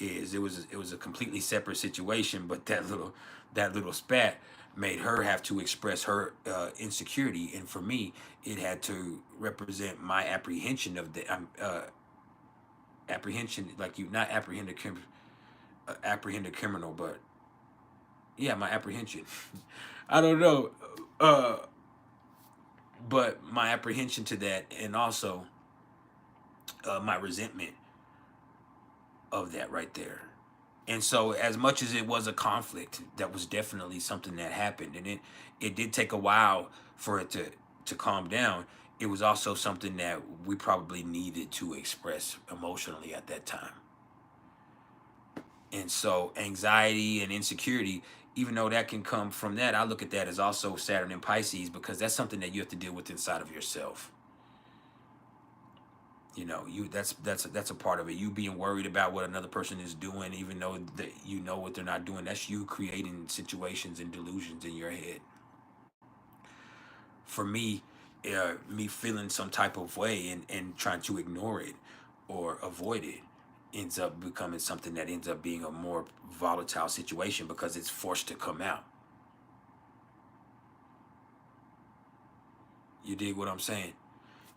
It was a completely separate situation, but that little spat made her have to express her insecurity, and for me, it had to represent my apprehension of the apprehension, like you not apprehend a criminal, but yeah, my apprehension. I don't know, but my apprehension to that, and also my resentment of that right there. And so as much as it was a conflict, that was definitely something that happened, and it did take a while for it to calm down. it was also something that we probably needed to express emotionally at that time. And so anxiety and insecurity, even though that can come from that, I look at that as also Saturn and Pisces, because that's something that you have to deal with inside of yourself. You know, that's a part of it. You being worried about what another person is doing, even though that you know what they're not doing. That's you creating situations and delusions in your head. For me, me feeling some type of way and trying to ignore it or avoid it ends up becoming something that ends up being a more volatile situation because it's forced to come out. You dig what I'm saying?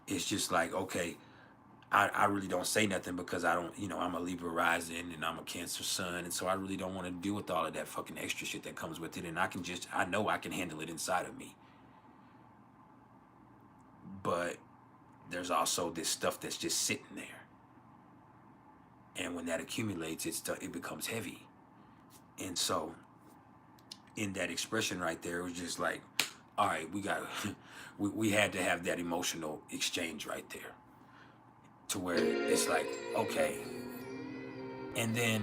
It's just like, okay, I really don't say nothing because I don't, you know, I'm a Libra rising and I'm a Cancer sun. And so I really don't want to deal with all of that fucking extra shit that comes with it. And I know I can handle it inside of me. But there's also this stuff that's just sitting there. And when that accumulates, it becomes heavy. And so in that expression right there, it was just like, all right, we had to have that emotional exchange right there to where it's like, okay. And then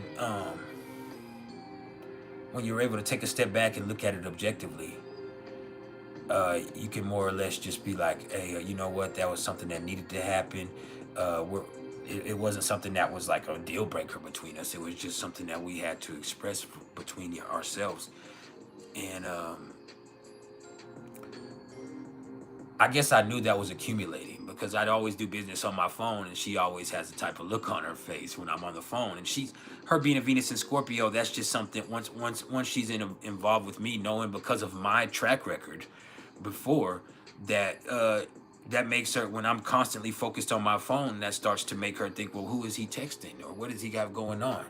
when you're able to take a step back and look at it objectively, you can more or less just be like, hey, you know what, that was something that needed to happen. It wasn't something that was like a deal breaker between us. It was just something that we had to express between ourselves. And I guess I knew that was accumulating because I'd always do business on my phone, and she always has a type of look on her face when I'm on the phone. And her being a Venus in Scorpio, that's just something. Once she's involved with me, knowing because of my track record before that, that makes her, when I'm constantly focused on my phone, that starts to make her think, well, who is he texting or what does he got going on?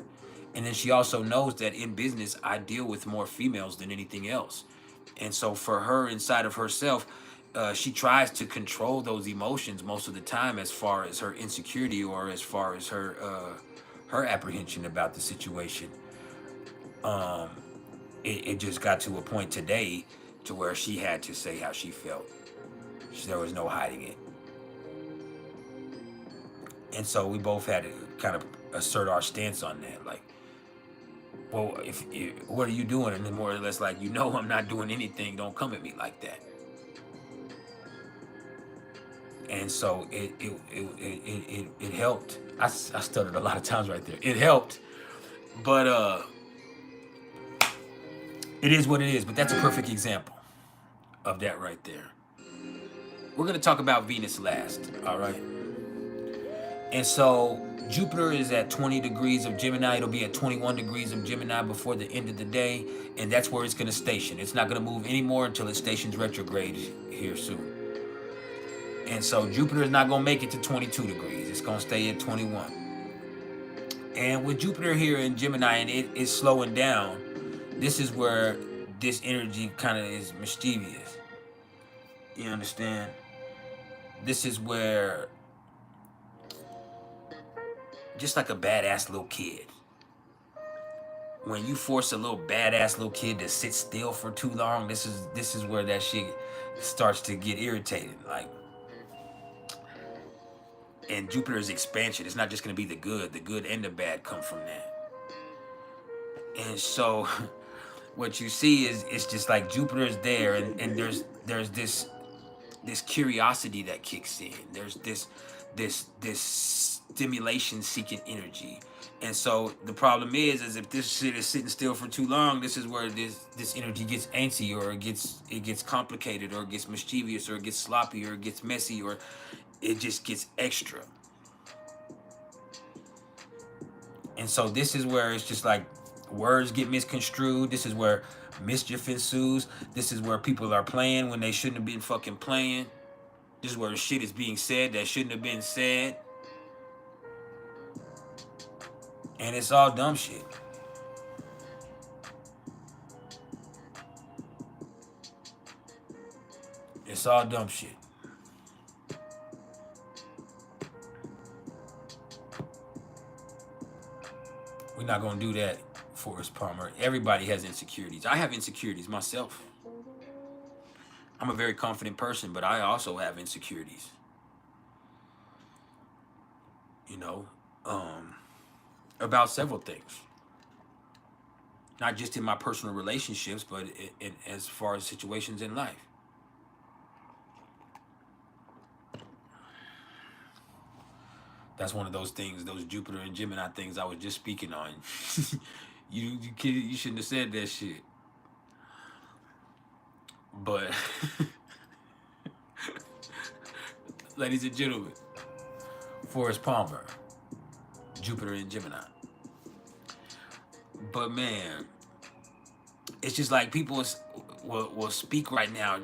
And then she also knows that in business, I deal with more females than anything else. And so for her, inside of herself, she tries to control those emotions most of the time, as far as her insecurity or as far as her apprehension about the situation. It just got to a point today to where she had to say how she felt. There was no hiding it. And so we both had to kind of assert our stance on that. Like, well, if what are you doing? And then more or less like, you know, I'm not doing anything. Don't come at me like that. And so it helped. I stuttered a lot of times right there. It helped, but it is what it is. But that's a perfect example of that right there. We're gonna talk about Venus last, all right? And so Jupiter is at 20 degrees of Gemini. It'll be at 21 degrees of Gemini before the end of the day, and that's where it's gonna station. It's not gonna move anymore until it stations retrograde here soon. And so Jupiter is not going to make it to 22 degrees. It's going to stay at 21. And with Jupiter here in Gemini and it is slowing down, this is where this energy kind of is mischievous. You understand? This is where, just like a badass little kid, when you force a little badass little kid to sit still for too long, this is where that shit starts to get irritated. Like, and Jupiter's expansion, it's not just going to be the good and the bad come from that. And so what you see is it's just like Jupiter's there, and there's this curiosity that kicks in. There's this stimulation seeking energy. And so the problem is if this shit is sitting still for too long, this is where this energy gets antsy, or it gets complicated, or it gets mischievous, or it gets sloppy, or it gets messy, or it just gets extra. And so this is where it's just like words get misconstrued. This is where mischief ensues. This is where people are playing when they shouldn't have been fucking playing. This is where shit is being said that shouldn't have been said. And it's all dumb shit. It's all dumb shit. We're not going to do that, Forrest Palmer. Everybody has insecurities. I have insecurities myself. I'm a very confident person, but I also have insecurities. you know, about several things. Not just in my personal relationships, but as far as situations in life. That's one of those things, those Jupiter and Gemini things I was just speaking on. You shouldn't have said that shit. But ladies and gentlemen, Forrest Palmer, Jupiter and Gemini. But man, it's just like people will speak right now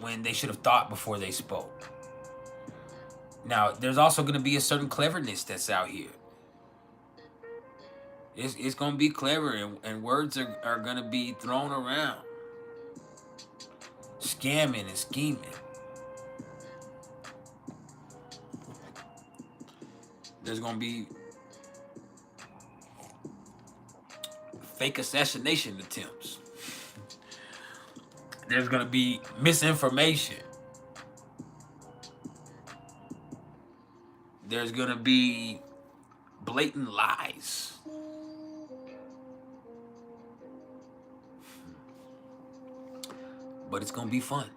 when they should have thought before they spoke. Now, there's also going to be a certain cleverness that's out here. It's going to be clever, and words are going to be thrown around. Scamming and scheming. There's going to be fake assassination attempts. There's going to be misinformation. There's going to be blatant lies. But it's going to be fun.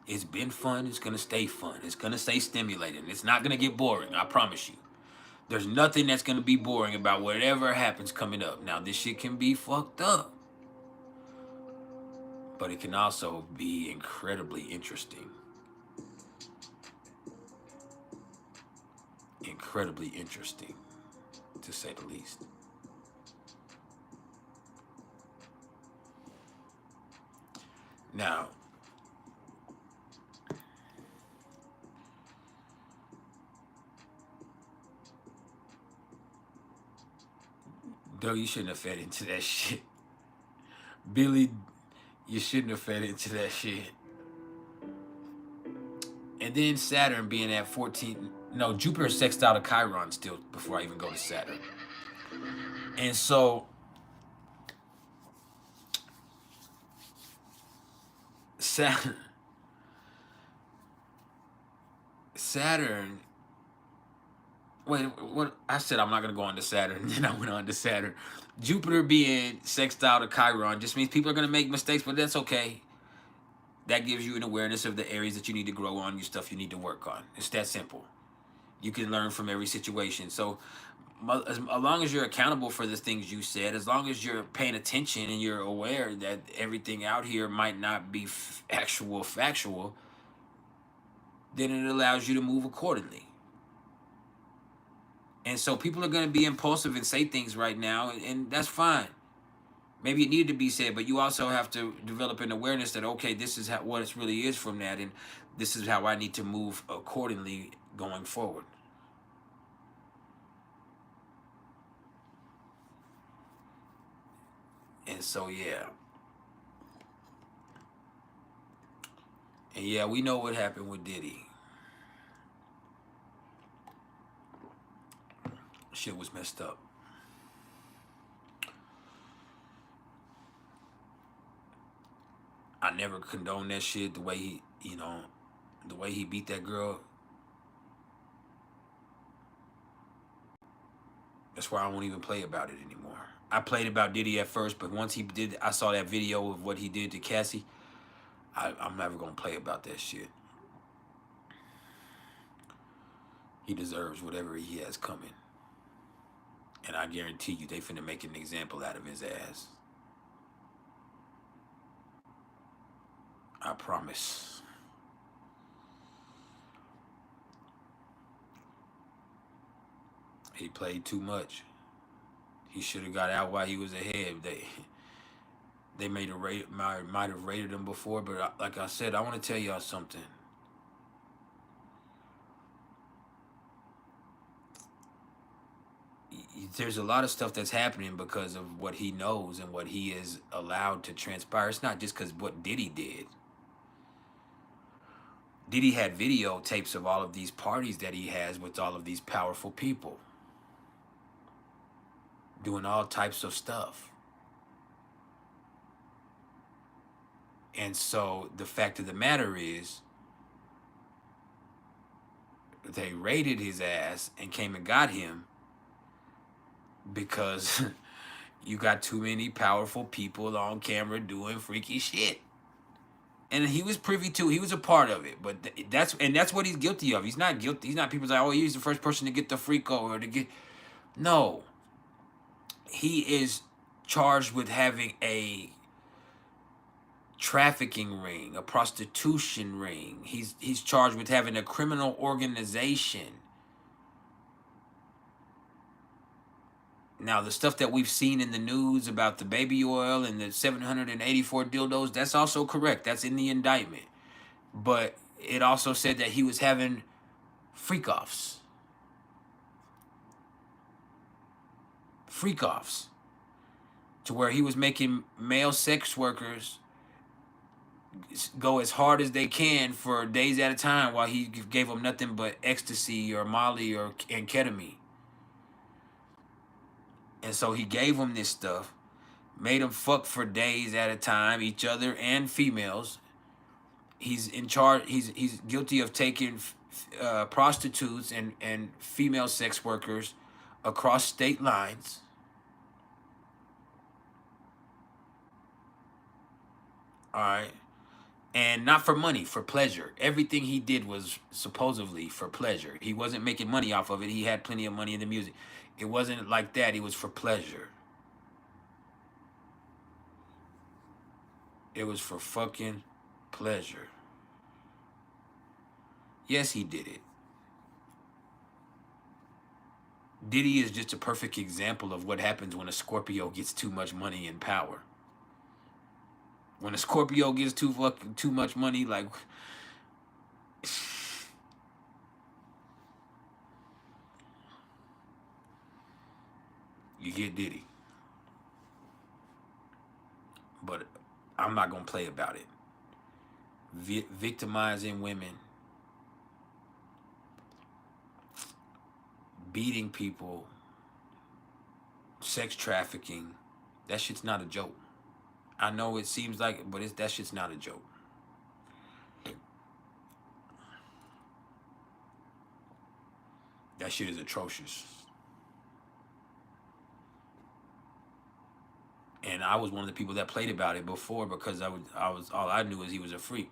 It's been fun. It's going to stay fun. It's going to stay stimulating. It's not going to get boring. I promise you. There's nothing that's going to be boring about whatever happens coming up. Now, this shit can be fucked up. But it can also be incredibly interesting. Incredibly interesting, to say the least. Now, Doug, you shouldn't have fed into that shit. Billy, you shouldn't have fed into that shit. And then Saturn being at 14, no, Jupiter sextile to Chiron still before I even go to Saturn. And so Saturn wait, what I said, I'm not gonna go on to Saturn, and then I went on to Saturn. Jupiter being sextile to Chiron just means people are gonna make mistakes, but that's okay. That gives you an awareness of the areas that you need to grow on, your stuff you need to work on. It's that simple. You can learn from every situation. So as long as you're accountable for the things you said, as long as you're paying attention and you're aware that everything out here might not be factual, then it allows you to move accordingly. And so people are going to be impulsive and say things right now, and that's fine. Maybe it needed to be said, but you also have to develop an awareness that, okay, this is what it really is from that, and this is how I need to move accordingly going forward. And so, yeah. And yeah, we know what happened with Diddy. Shit was messed up. I never condone that shit, the way he, the way he beat that girl. That's why I won't even play about it anymore. I played about Diddy at first, but once he did, I saw that video of what he did to Cassie. I'm never gonna play about that shit. He deserves whatever he has coming. And I guarantee you, they finna make an example out of his ass. I promise. He played too much. He should have got out while he was ahead. They might have rated him before, but like I said, I want to tell y'all something. There's a lot of stuff that's happening because of what he knows and what he is allowed to transpire. It's not just because what Diddy did. Diddy had videotapes of all of these parties that he has with all of these powerful people, doing all types of stuff. And so the fact of the matter is, they raided his ass and came and got him because you got too many powerful people on camera doing freaky shit. And he was privy to, he was a part of it, but that's what he's guilty of. He's not guilty. He's not people's like, oh, he's the first person to get the freako or to get. No, he is charged with having a trafficking ring, a prostitution ring. He's charged with having a criminal organization. Now, the stuff that we've seen in the news about the baby oil and the 784 dildos, that's also correct. That's in the indictment. But it also said that he was having freak-offs. Freak-offs. To where he was making male sex workers go as hard as they can for days at a time while he gave them nothing but ecstasy or Molly and ketamine. And so he gave them this stuff, made them fuck for days at a time, each other and females. He's in charge. He's guilty of taking prostitutes and female sex workers across state lines. All right. And not for money, for pleasure. Everything he did was supposedly for pleasure. He wasn't making money off of it. He had plenty of money in the music. It wasn't like that. It was for pleasure. It was for fucking pleasure. Yes, he did it. Diddy is just a perfect example of what happens when a Scorpio gets too much money and power. When a Scorpio gets too much money, like you get Diddy. But I'm not gonna play about it. Victimizing women, beating people, sex trafficking, that shit's not a joke. I know it seems like, but that shit's not a joke. That shit is atrocious. And I was one of the people that played about it before because I was all I knew is he was a freak.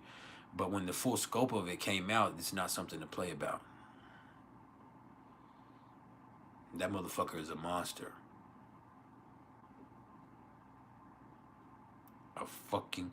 But when the full scope of it came out, it's not something to play about. That motherfucker is a monster. A fucking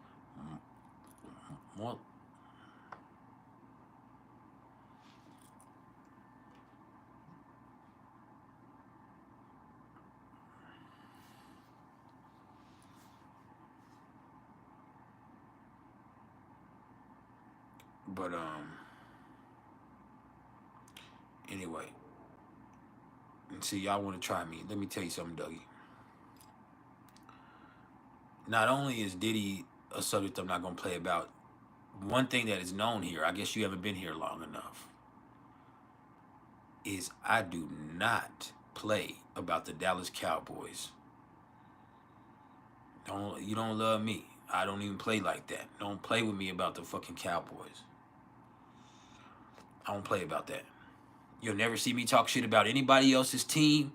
But anyway. And see, y'all want to try me. Let me tell you something, Dougie. Not only is Diddy a subject I'm not going to play about, one thing that is known here, I guess you haven't been here long enough, is I do not play about the Dallas Cowboys. You don't love me. I don't even play like that. Don't play with me about the fucking Cowboys. I don't play about that. You'll never see me talk shit about anybody else's team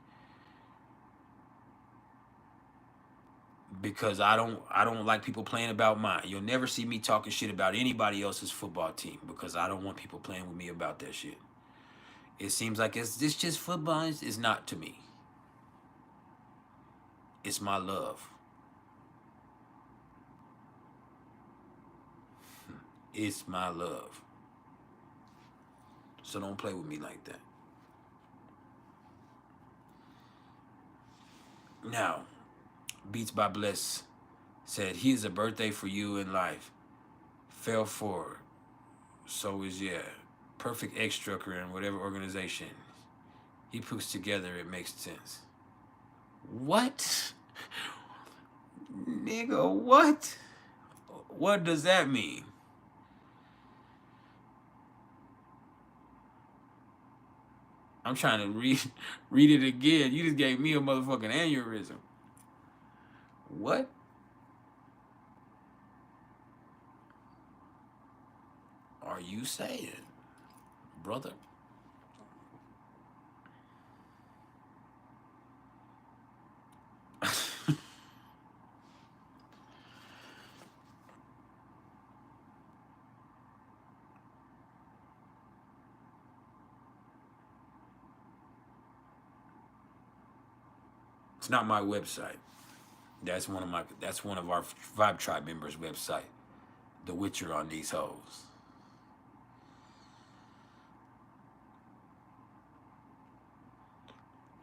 because I don't like people playing about mine. You'll never see me talking shit about anybody else's football team because I don't want people playing with me about that shit. It seems like it's just football. It's not to me. It's my love. It's my love. So don't play with me like that. Now, Beats by Bless said, here's a birthday for you in life. Fell forward. So is, yeah, perfect ex-trucker in whatever organization he puts together, it makes sense. What? Nigga, what? What does that mean? I'm trying to read it again. You just gave me a motherfucking aneurysm. What? Are you saying, brother? It's not my website. That's one of our Vibe Tribe members' website. The Witcher on these hoes.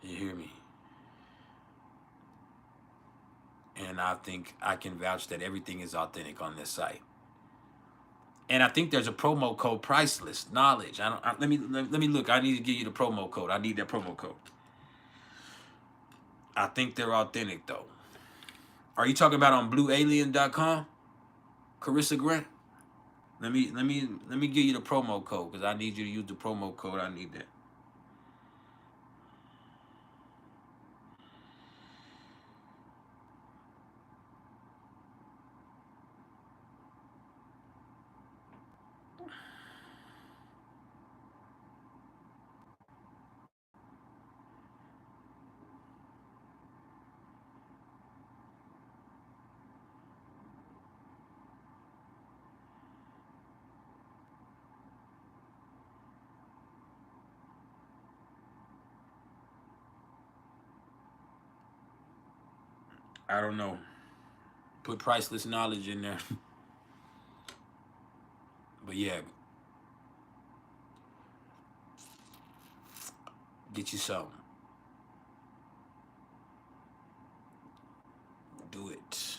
You hear me? And I think I can vouch that everything is authentic on this site. And I think there's a promo code, PrIcElEs Knowledge. Let me look. I need to give you the promo code. I need that promo code. I think they're authentic though. Are you talking about on bluealien.com? Carissa Grant? Let me give you the promo code because I need you to use the promo code. I need that. I don't know. Put priceless knowledge in there. But yeah. Get you something. Do it.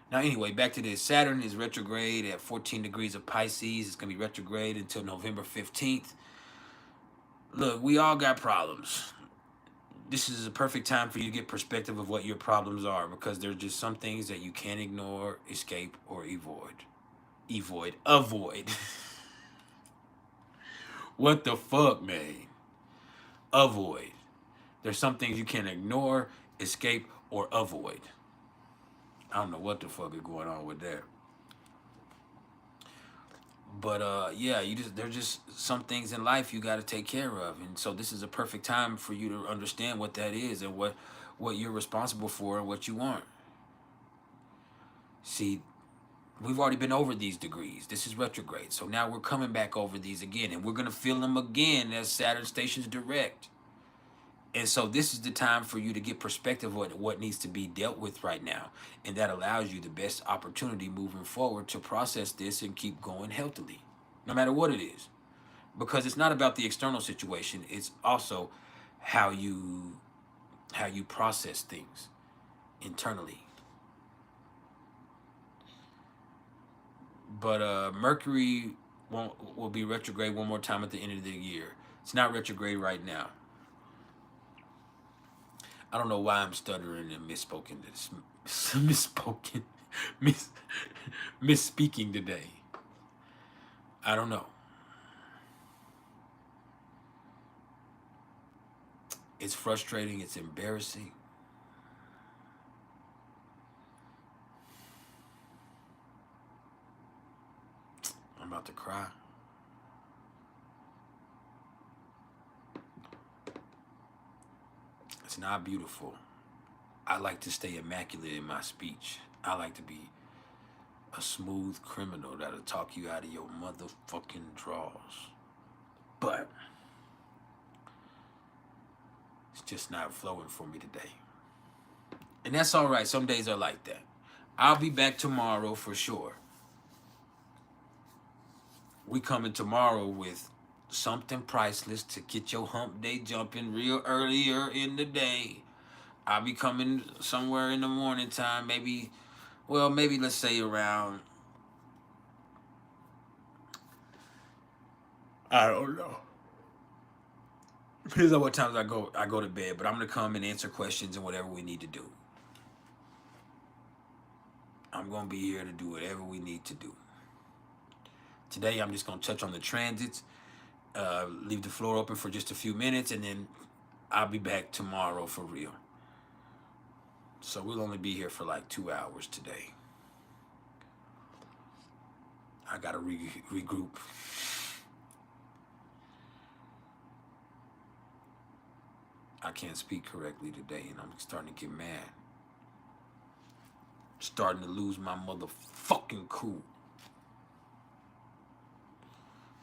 Now anyway, back to this. Saturn is retrograde at 14 degrees of Pisces. It's going to be retrograde until November 15th. Look, we all got problems. This is a perfect time for you to get perspective of what your problems are because there's just some things that you can't ignore, escape, or avoid. What the fuck, man? Avoid. There's some things you can ignore, escape, or avoid. I don't know what the fuck is going on with that. But yeah, there's just some things in life you got to take care of, and so this is a perfect time for you to understand what that is and what you're responsible for and what you want. See, we've already been over these degrees. This is retrograde, so now we're coming back over these again, and we're gonna feel them again as Saturn stations direct. And so this is the time for you to get perspective on what needs to be dealt with right now, and that allows you the best opportunity moving forward to process this and keep going healthily, no matter what it is. Because it's not about the external situation, it's also how you process things internally. But Mercury will be retrograde one more time at the end of the year. It's not retrograde right now. I don't know why I'm stuttering and misspeaking today. I don't know. It's frustrating. It's embarrassing. I'm about to cry. It's not beautiful. I like to stay immaculate in my speech. I like to be a smooth criminal that'll talk you out of your motherfucking drawers. But it's just not flowing for me today. And that's all right. Some days are like that. I'll be back tomorrow for sure. We coming tomorrow with something priceless to get your hump day jumping real earlier in the day. I'll be coming somewhere in the morning time, maybe let's say around, I don't know. Depends on what times I go to bed, but I'm gonna come and answer questions and whatever we need to do. I'm gonna be here to do whatever we need to do. Today I'm just gonna touch on the transits, leave the floor open for just a few minutes, and then I'll be back tomorrow for real. So we'll only be here for like 2 hours today. I gotta regroup. I can't speak correctly today, and I'm starting to get mad. Starting to lose my motherfucking cool.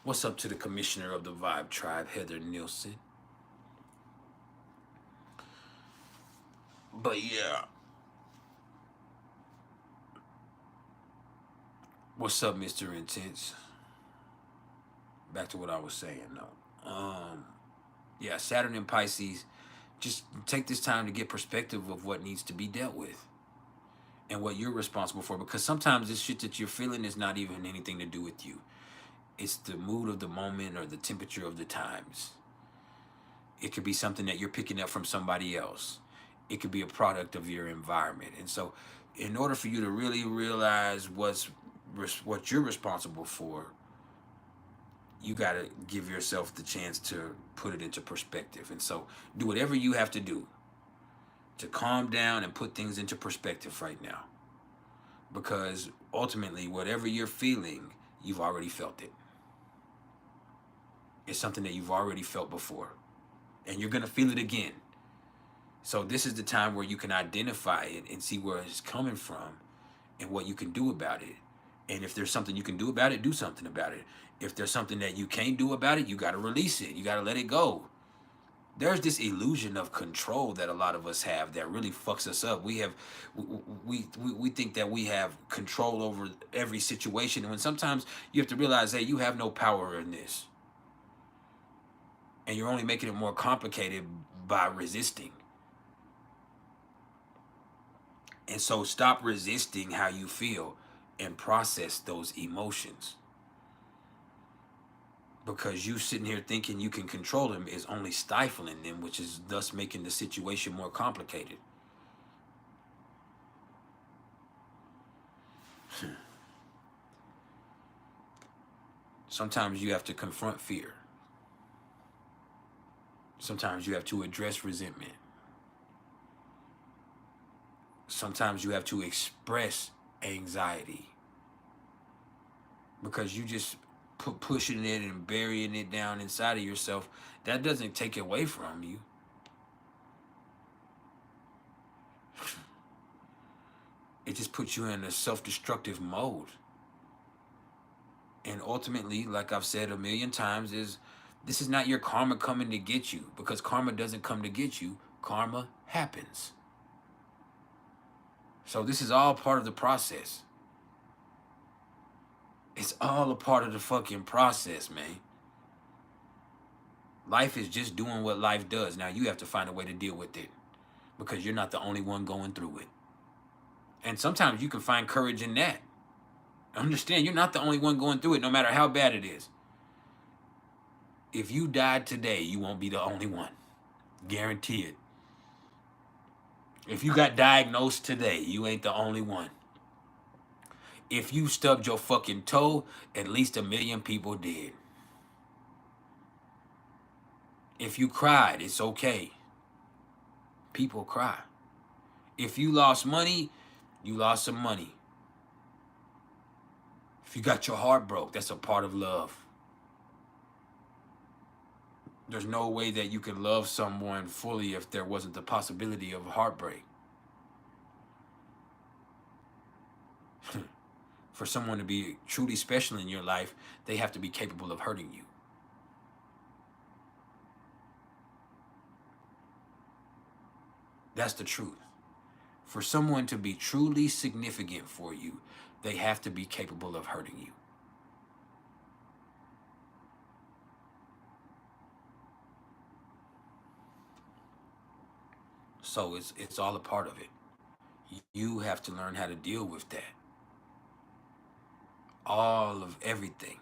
What's up to the commissioner of the Vibe Tribe, Heather Nielsen? But yeah. What's up, Mr. Intense? Back to what I was saying, though. Yeah, Saturn and Pisces, just take this time to get perspective of what needs to be dealt with and what you're responsible for. Because sometimes this shit that you're feeling is not even anything to do with you. It's the mood of the moment or the temperature of the times. It could be something that you're picking up from somebody else. It could be a product of your environment. And so in order for you to really realize what you're responsible for, you got to give yourself the chance to put it into perspective. And so do whatever you have to do to calm down and put things into perspective right now. Because ultimately, whatever you're feeling, you've already felt it. It's something that you've already felt before. And you're going to feel it again. So this is the time where you can identify it and see where it's coming from and what you can do about it. And if there's something you can do about it, do something about it. If there's something that you can't do about it, you got to release it. You got to let it go. There's this illusion of control that a lot of us have that really fucks us up. We think that we have control over every situation. And when sometimes you have to realize, hey, you have no power in this. And you're only making it more complicated by resisting. And so stop resisting how you feel and process those emotions. Because you sitting here thinking you can control them is only stifling them, which is thus making the situation more complicated. Sometimes you have to confront fear. Sometimes you have to address resentment. Sometimes you have to express anxiety. Because you just pushing it and burying it down inside of yourself, that doesn't take it away from you. It just puts you in a self-destructive mode. And ultimately, like I've said a million times, this is not your karma coming to get you, because karma doesn't come to get you. Karma happens. So this is all part of the process. It's all a part of the fucking process, man. Life is just doing what life does. Now you have to find a way to deal with it, because you're not the only one going through it. And sometimes you can find courage in that. Understand, you're not the only one going through it, no matter how bad it is. If you died today, you won't be the only one. Guarantee it. If you got diagnosed today, you ain't the only one. If you stubbed your fucking toe, at least 1 million people did. If you cried, it's okay. People cry. If you lost money, you lost some money. If you got your heart broke, that's a part of love. There's no way that you could love someone fully if there wasn't the possibility of heartbreak. For someone to be truly special in your life, they have to be capable of hurting you. That's the truth. For someone to be truly significant for you, they have to be capable of hurting you. So it's all a part of it. You have to learn how to deal with that. All of everything.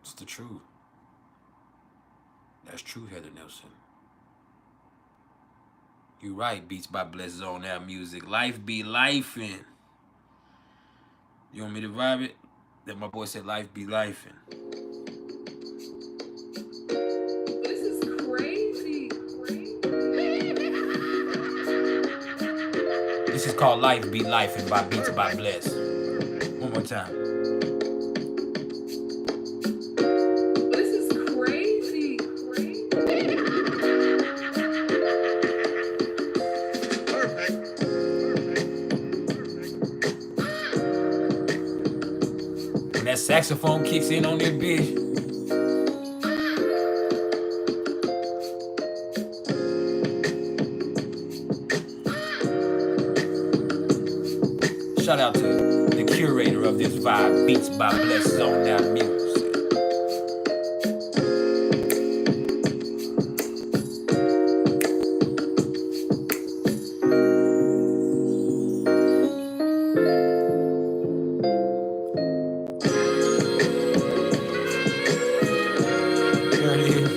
It's the truth. That's true, Heather Nelson. You right, Beats by Bless Zone Air Music. Life be lifing. You want me to vibe it? That my boy said life be lifing. This is crazy. This is called Life Be Lifing by Beats by Bless. One more time. This is crazy. Perfect. Saxophone kicks in on this bitch. Shout out to the curator of this vibe, Beats by Bless Zone Down Music. There it is.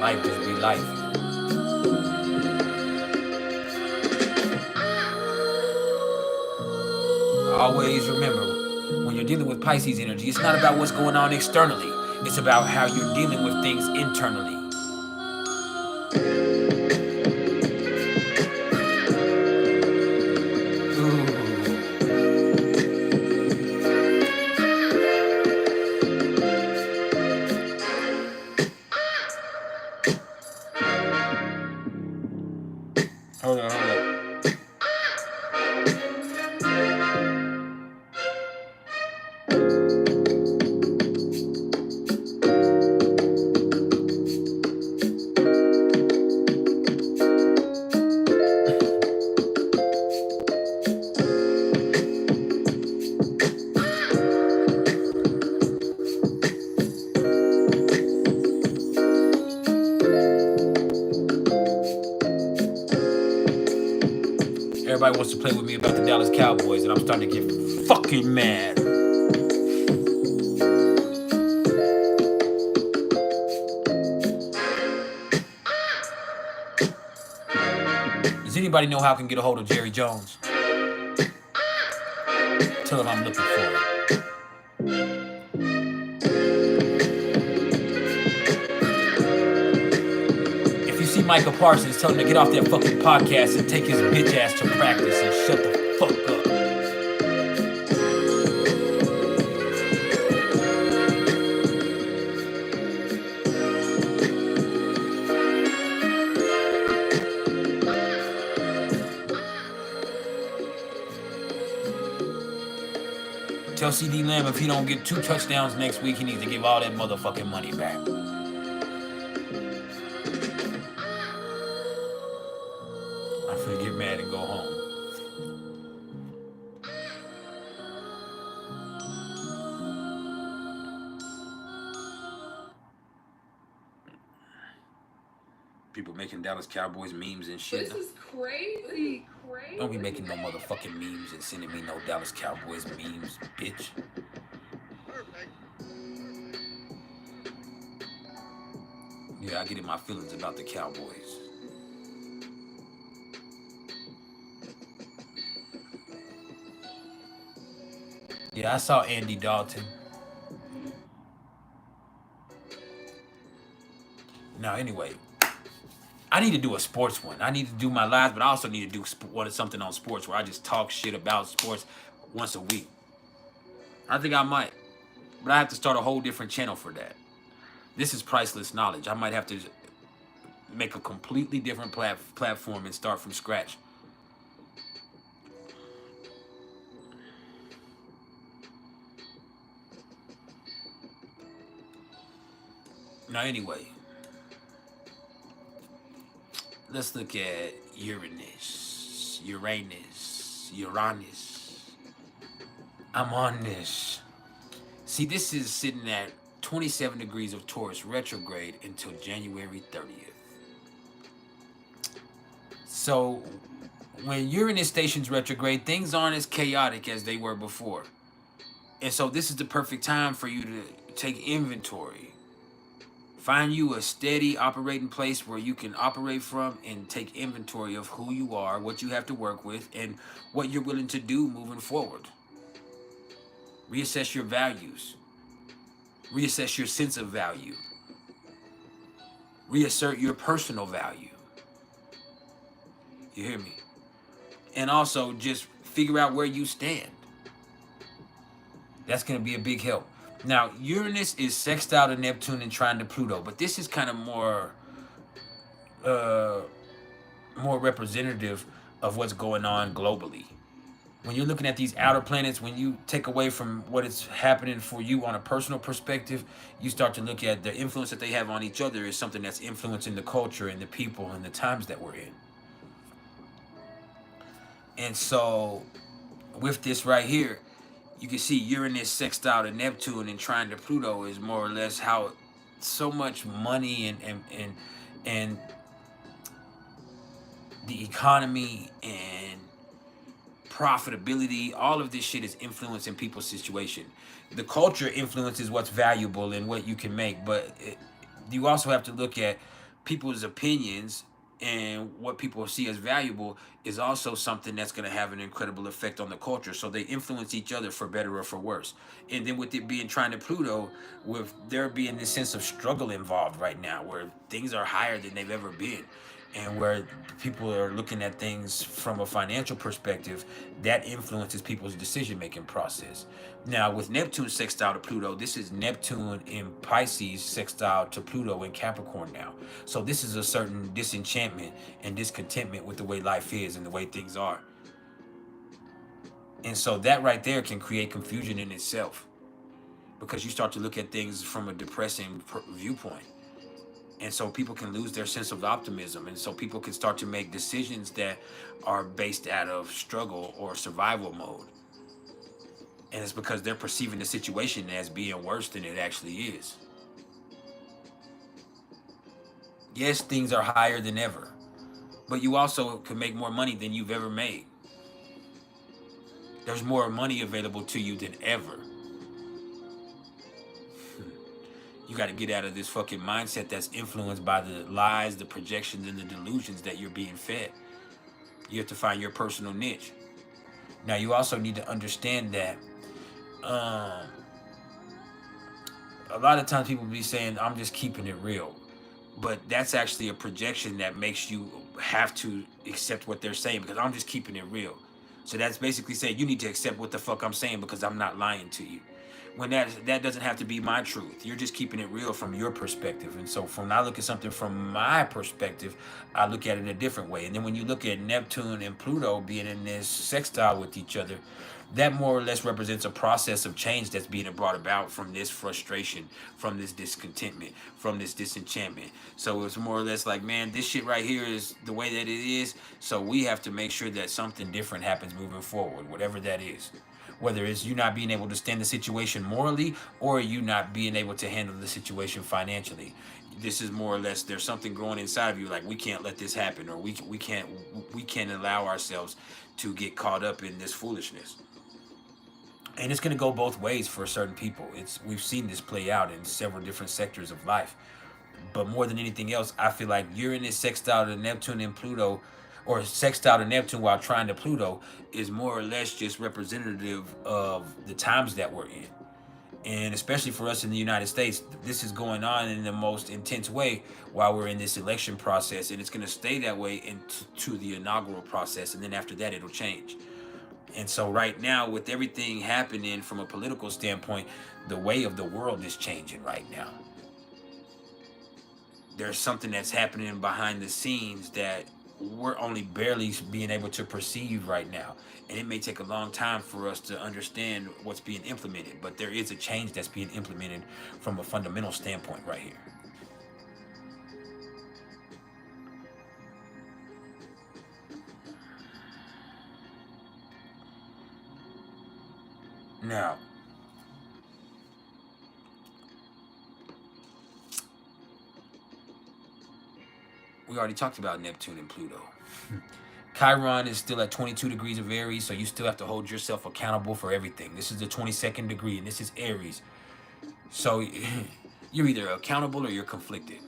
Life just be life. Always remember, when you're dealing with Pisces energy, it's not about what's going on externally. It's about how you're dealing with things internally. Ooh. Hold on, hold on. Everybody wants to play with me about the Dallas Cowboys, and I'm starting to get fucking mad. Does anybody know how I can get a hold of Jerry Jones? Tell him I'm looking for him. If you see Michael Parsons, tell him to get off that fucking podcast and take his bitch ass to practice and shut the fuck up. Tell CD Lamb if he don't get 2 touchdowns next week, he needs to give all that motherfucking money back. I'm finna get mad and go home. People making Dallas Cowboys memes and shit. This is crazy. Don't be making no motherfucking memes and sending me no Dallas Cowboys memes, bitch. Yeah, I get in my feelings about the Cowboys. Yeah, I saw Andy Dalton. Now, anyway, I need to do a sports one. I need to do my lives, but I also need to do something on sports where I just talk shit about sports once a week. I think I might, but I have to start a whole different channel for that. This is priceless knowledge. I might have to make a completely different platform and start from scratch. Now, anyway, let's look at Uranus. I'm on this. See, this is sitting at 27 degrees of Taurus retrograde until January 30th. So, when Uranus stations retrograde, things aren't as chaotic as they were before. And so this is the perfect time for you to take inventory. Find you a steady operating place where you can operate from and take inventory of who you are, what you have to work with, and what you're willing to do moving forward. Reassess your values. Reassess your sense of value. Reassert your personal value. You hear me? And also just figure out where you stand. That's going to be a big help. Now, Uranus is sextile to Neptune and trine to Pluto, but this is kind of more representative of what's going on globally. When you're looking at these outer planets, when you take away from what is happening for you on a personal perspective, you start to look at the influence that they have on each other as something that's influencing the culture and the people and the times that we're in. And so with this right here, you can see Uranus sextile to Neptune and trine to Pluto is more or less how so much money and the economy and profitability, all of this shit is influencing people's situation. The culture influences what's valuable and what you can make, but you also have to look at people's opinions, and what people see as valuable is also something that's going to have an incredible effect on the culture. So they influence each other for better or for worse. And then with it being trine to Pluto, with there being this sense of struggle involved right now, where things are higher than they've ever been, and where people are looking at things from a financial perspective, that influences people's decision-making process. Now, with Neptune sextile to Pluto, this is Neptune in Pisces sextile to Pluto in Capricorn now. So this is a certain disenchantment and discontentment with the way life is and the way things are. And so that right there can create confusion in itself, because you start to look at things from a depressing viewpoint. And so people can lose their sense of optimism. And so people can start to make decisions that are based out of struggle or survival mode. And it's because they're perceiving the situation as being worse than it actually is. Yes, things are higher than ever, but you also can make more money than you've ever made. There's more money available to you than ever. You got to get out of this fucking mindset that's influenced by the lies, the projections, and the delusions that you're being fed. You have to find your personal niche. Now, you also need to understand that a lot of times people be saying, I'm just keeping it real. But that's actually a projection that makes you have to accept what they're saying, because I'm just keeping it real. So that's basically saying you need to accept what the fuck I'm saying because I'm not lying to you. When that doesn't have to be my truth. You're just keeping it real from your perspective. And so when I look at something from my perspective, I look at it a different way. And then when you look at Neptune and Pluto being in this sextile with each other, that more or less represents a process of change that's being brought about from this frustration, from this discontentment, from this disenchantment. So it's more or less like, man, this shit right here is the way that it is. So we have to make sure that something different happens moving forward, whatever that is. Whether it's you not being able to stand the situation morally, or you not being able to handle the situation financially. This is more or less, there's something growing inside of you, like we can't let this happen, or we can't allow ourselves to get caught up in this foolishness. And it's going to go both ways for certain people. We've seen this play out in several different sectors of life. But more than anything else, I feel like Uranus sextile to Neptune and Pluto, or sextile to Neptune while trine to Pluto, is more or less just representative of the times that we're in. And especially for us in the United States, this is going on in the most intense way while we're in this election process. And it's going to stay that way into the inaugural process. And then after that, it'll change. And so right now, with everything happening from a political standpoint, the way of the world is changing right now. There's something that's happening behind the scenes that we're only barely being able to perceive right now. And it may take a long time for us to understand what's being implemented, but there is a change that's being implemented from a fundamental standpoint right here. Now, we already talked about Neptune and Pluto. Chiron is still at 22 degrees of Aries, so you still have to hold yourself accountable for everything. This is the 22nd degree, and this is Aries. So you're either accountable or you're conflicted.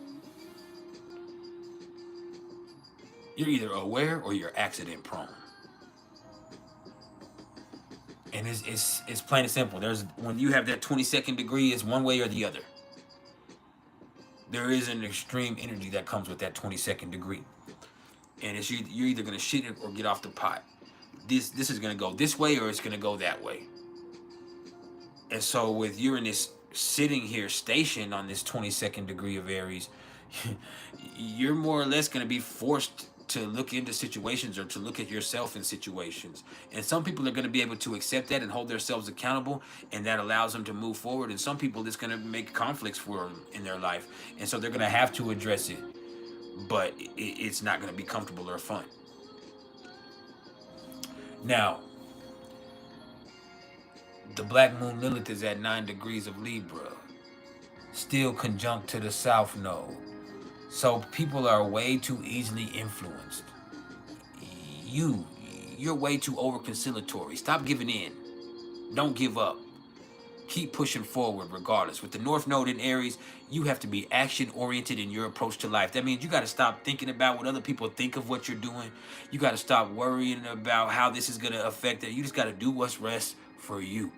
You're either aware or you're accident prone. And it's plain and simple. When you have that 22nd degree, it's one way or the other. There is an extreme energy that comes with that 22nd degree. And it's you're either going to shit it or get off the pot. This is going to go this way or it's going to go that way. And so with Uranus sitting here stationed on this 22nd degree of Aries, you're more or less going to be forced to look into situations or to look at yourself in situations. And some people are going to be able to accept that and hold themselves accountable, and that allows them to move forward. And some people, it's going to make conflicts for them in their life. And so they're going to have to address it, but it's not going to be comfortable or fun. Now, the Black Moon Lilith is at 9 degrees of Libra, still conjunct to the South Node. So people are way too easily influenced. You're way too over-conciliatory. Stop giving in. Don't give up. Keep pushing forward regardless. With the North Node in Aries, you have to be action-oriented in your approach to life. That means you got to stop thinking about what other people think of what you're doing. You got to stop worrying about how this is going to affect it. You just got to do what's best for you.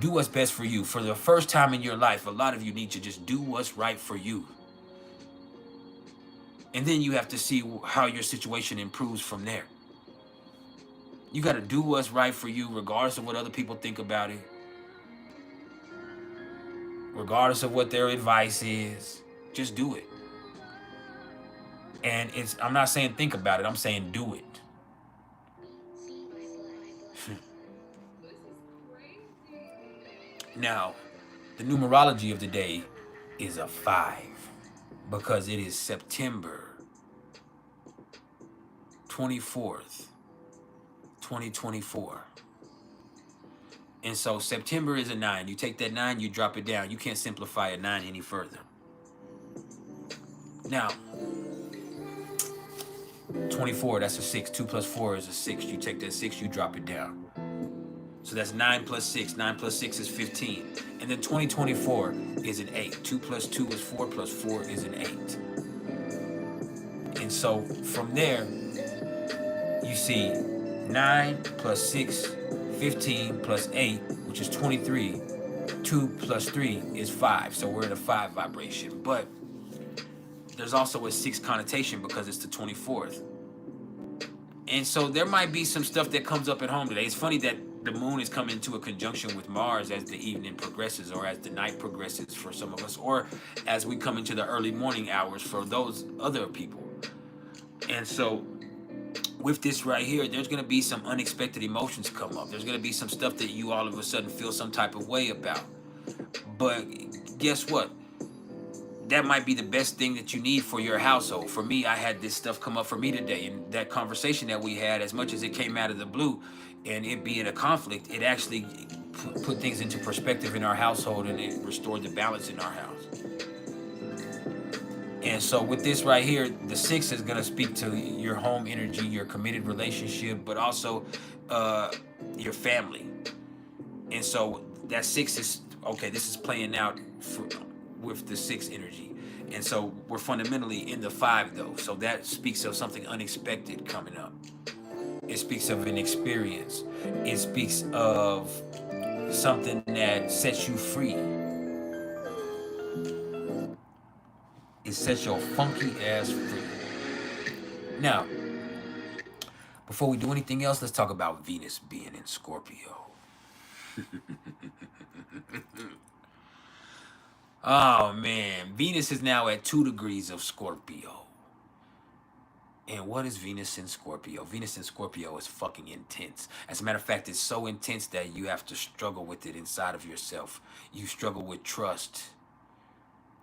Do what's best for you. For the first time in your life, a lot of you need to just do what's right for you. And then you have to see how your situation improves from there. You got to do what's right for you regardless of what other people think about it. Regardless of what their advice is. Just do it. And I'm not saying think about it. I'm saying do it. Now, the numerology of the day is a 5 because it is September 24th, 2024. And so September is a 9. You take that 9, you drop it down. You can't simplify a 9 any further. Now, 24, that's a 6. 2 plus 4 is a 6. You take that 6, you drop it down. So that's 9 plus 6. 9 plus 6 is 15. And then 2024 is an 8. 2 plus 2 is 4 plus 4 is an 8. And so from there, you see 9 plus 6, 15 plus 8, which is 23. 2 plus 3 is 5. So we're at a 5 vibration. But there's also a 6 connotation because it's the 24th. And so there might be some stuff that comes up at home today. It's funny that the moon is coming into a conjunction with Mars as the evening progresses, or as the night progresses for some of us, or as we come into the early morning hours for those other people. And so with this right here, there's going to be some unexpected emotions come up. There's going to be some stuff that you all of a sudden feel some type of way about. But guess what? That might be the best thing that you need for your household. For me, I had this stuff come up for me today. And that conversation that we had, as much as it came out of the blue and it being a conflict, it actually put things into perspective in our household, and it restored the balance in our house. And so with this right here, the 6 is going to speak to your home energy, your committed relationship, but also your family. And so that 6 is, okay, this is playing out with the 6 energy. And so we're fundamentally in the 5 though. So that speaks of something unexpected coming up. It speaks of an experience. It speaks of something that sets you free. It sets your funky ass free. Now, before we do anything else, let's talk about Venus being in Scorpio. Oh man, Venus is now at 2 degrees of Scorpio. And what is Venus in Scorpio? Venus in Scorpio is fucking intense. As a matter of fact, it's so intense that you have to struggle with it inside of yourself. You struggle with trust.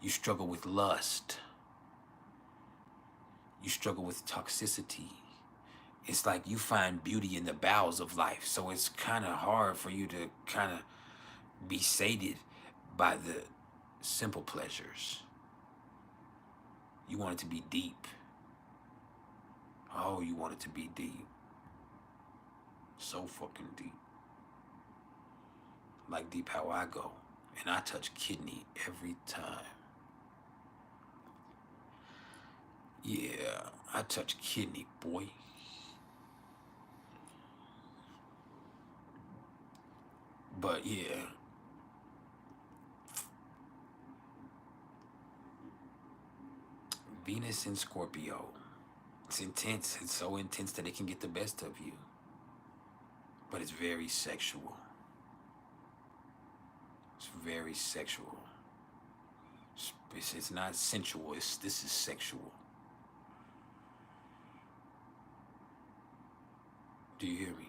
You struggle with lust. You struggle with toxicity. It's like you find beauty in the bowels of life. So it's kind of hard for you to kind of be sated by the simple pleasures. You want it to be deep. Oh, you want it to be deep. So fucking deep. Like deep how I go. And I touch kidney every time. Yeah, I touch kidney, boy. But yeah. Venus in Scorpio. It's intense. It's so intense that it can get the best of you. But it's very sexual. It's very sexual. It's not sensual. This is sexual. Do you hear me?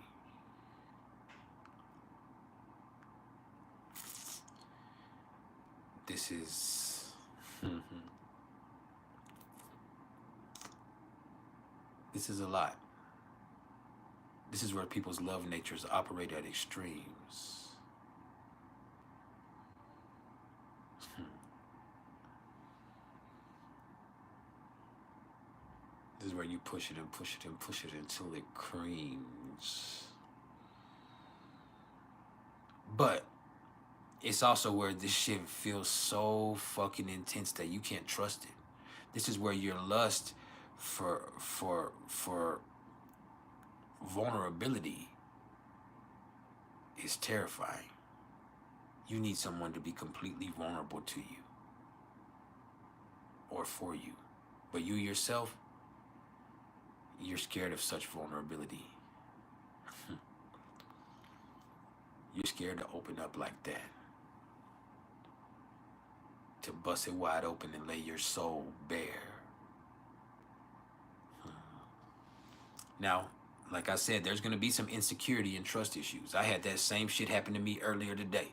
This is this is a lot. This is where people's love natures operate at extremes. This is where you push it and push it and push it until it creams. But it's also where this shit feels so fucking intense that you can't trust it. This is where your lust for vulnerability is terrifying. You need someone to be completely vulnerable to you or for you. But you yourself, you're scared of such vulnerability. You're scared to open up like that. To bust it wide open and lay your soul bare. Now, like I said, there's going to be some insecurity and trust issues. I had that same shit happen to me earlier today.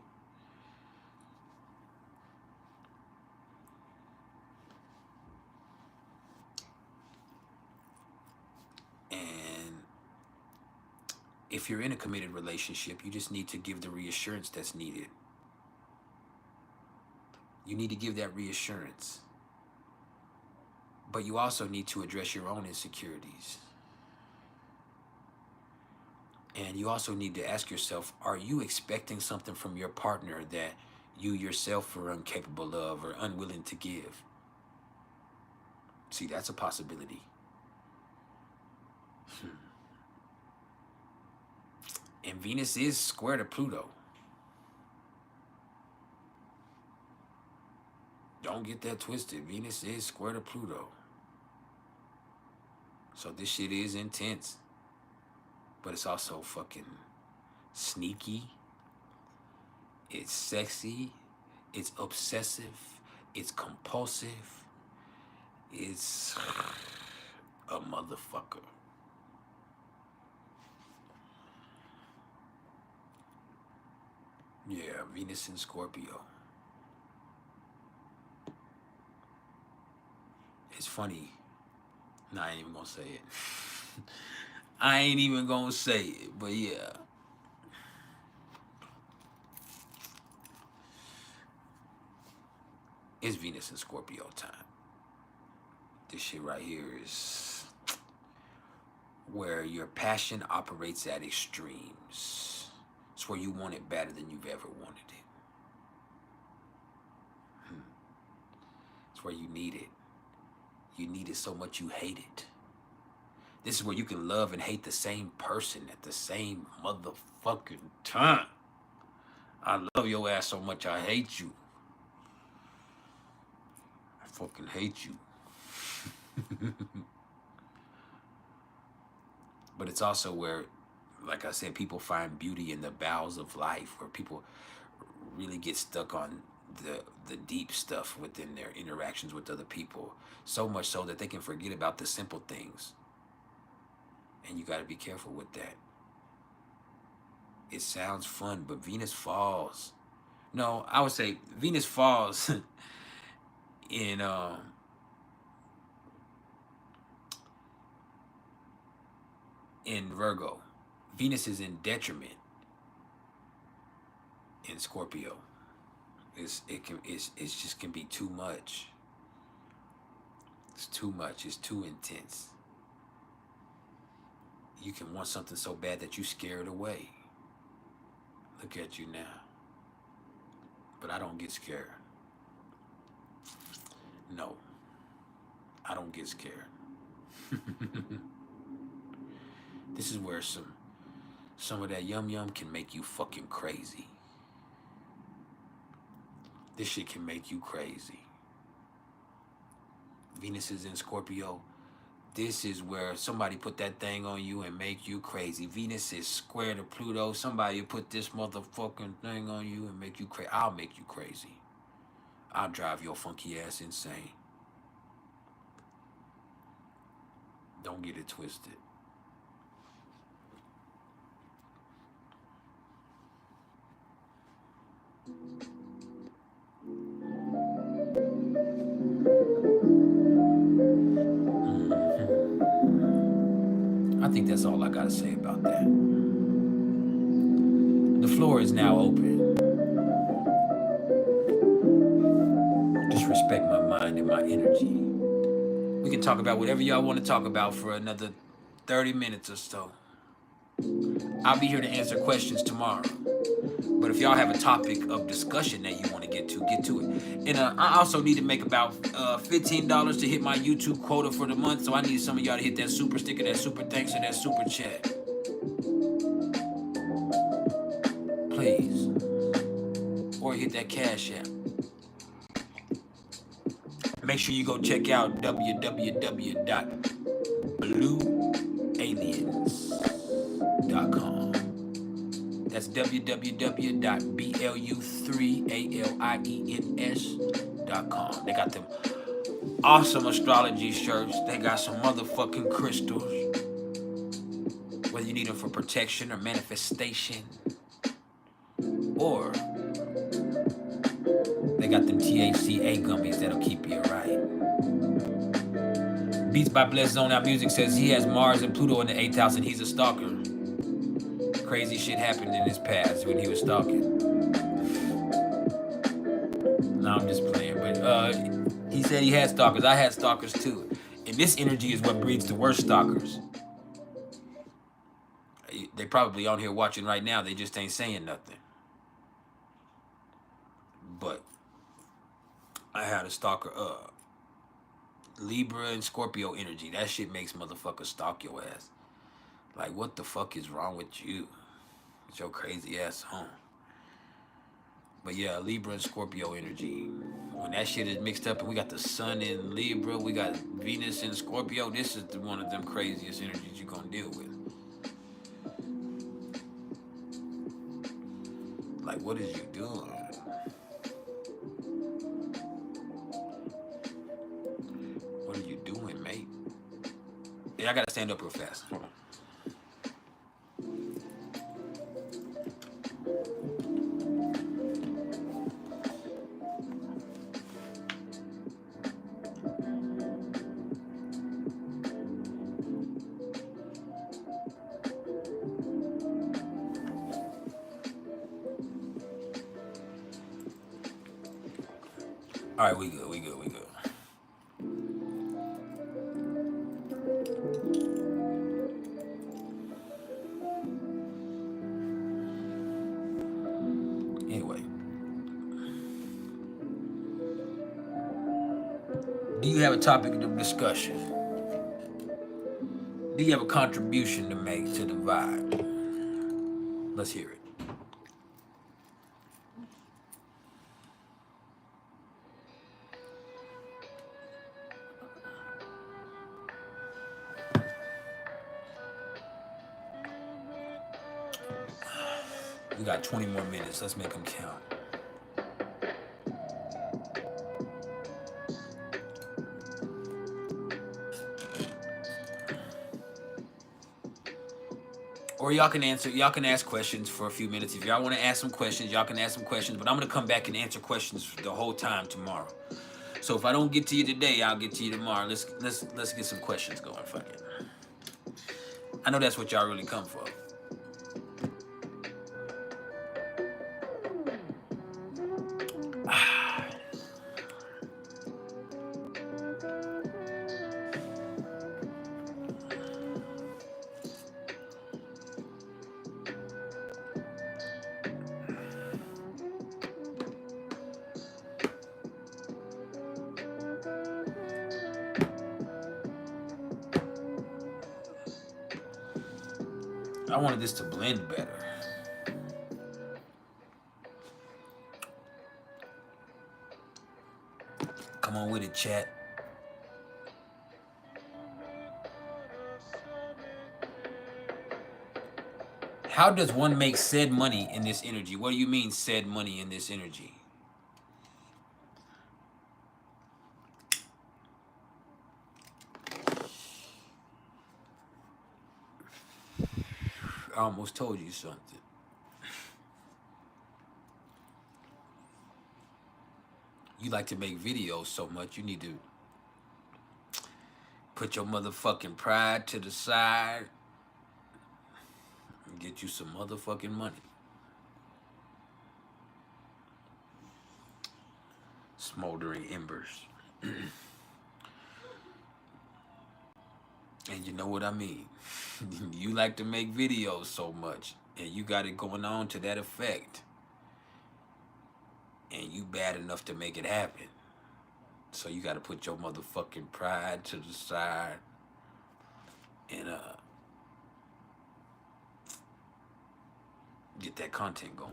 And if you're in a committed relationship, you just need to give the reassurance that's needed. You need to give that reassurance. But you also need to address your own insecurities. And you also need to ask yourself, are you expecting something from your partner that you yourself are incapable of or unwilling to give? See, that's a possibility. And Venus is square to Pluto. Don't get that twisted. Venus is square to Pluto. So this shit is intense. But it's also fucking sneaky. It's sexy. It's obsessive. It's compulsive. It's a motherfucker. Yeah, Venus in Scorpio. It's funny. Nah, I ain't even gonna say it. I ain't even gonna say it, but yeah. It's Venus in Scorpio time. This shit right here is where your passion operates at extremes. It's where you want it better than you've ever wanted it. It's where you need it. You need it so much you hate it. This is where you can love and hate the same person at the same motherfucking time. I love your ass so much I hate you. I fucking hate you. But it's also where, like I said, people find beauty in the bowels of life, where people really get stuck on the deep stuff within their interactions with other people, so much so that they can forget about the simple things. And you got to be careful with that. It sounds fun, but Venus falls. No, I would say Venus falls in Virgo. Venus is in detriment in Scorpio. It just can be too much. It's too much. It's too intense. You can want something so bad that you scare it away. Look at you now. But I don't get scared. No, I don't get scared. This is where some of that yum yum can make you fucking crazy. This shit can make you crazy. Venus is in Scorpio. This is where somebody put that thing on you and make you crazy. Venus is square to Pluto. Somebody put this motherfucking thing on you and make you crazy. I'll make you crazy. I'll drive your funky ass insane. Don't get it twisted. I think that's all I gotta say about that. The floor is now open. Just respect my mind and my energy. We can talk about whatever y'all want to talk about for another 30 minutes or so. I'll be here to answer questions tomorrow. But if y'all have a topic of discussion that you want to get to it. And I also need to make about $15 to hit my YouTube quota for the month. So I need some of y'all to hit that super sticker, that super thanks, or that super chat. Please. Or hit that Cash App. Make sure you go check out www.bluealiens.com. That's www.blu3aliens.com. They got them awesome astrology shirts. They got some motherfucking crystals. Whether you need them for protection or manifestation. Or they got them THCA gummies that'll keep you right. Beats by Bless Zone Out Music says he has Mars and Pluto in the 8th house and he's a stalker. Crazy shit happened in his past when he was stalking. No, I'm just playing. But he said he had stalkers. I had stalkers too. And this energy is what breeds the worst stalkers. They probably on here watching right now. They just ain't saying nothing. But I had a stalker. Libra and Scorpio energy. That shit makes motherfuckers stalk your ass. Like, what the fuck is wrong with you? It's your crazy ass home. But yeah, Libra and Scorpio energy. When that shit is mixed up and we got the sun in Libra, we got Venus in Scorpio, this is one of them craziest energies you're gonna deal with. Like, what is you doing? What are you doing, mate? Yeah, I gotta stand up real fast. Hold on. All right, we good. Anyway, do you have a topic of discussion? Do you have a contribution to make to the vibe? Let's hear it. We got 20 more minutes. Let's make them count. Or y'all can ask questions for a few minutes. If y'all want to ask some questions, y'all can ask some questions. But I'm gonna come back and answer questions the whole time tomorrow. So if I don't get to you today, I'll get to you tomorrow. Let's get some questions going. Fuck it. I know that's what y'all really come for. I wanted this to blend better. Come on with it, chat. How does one make said money in this energy? What do you mean said money in this energy? I almost told you something. You like to make videos so much, you need to put your motherfucking pride to the side and get you some motherfucking money. Smoldering embers. And you know what I mean. You like to make videos so much, and you got it going on to that effect. And you bad enough to make it happen. So you got to put your motherfucking pride to the side and get that content going.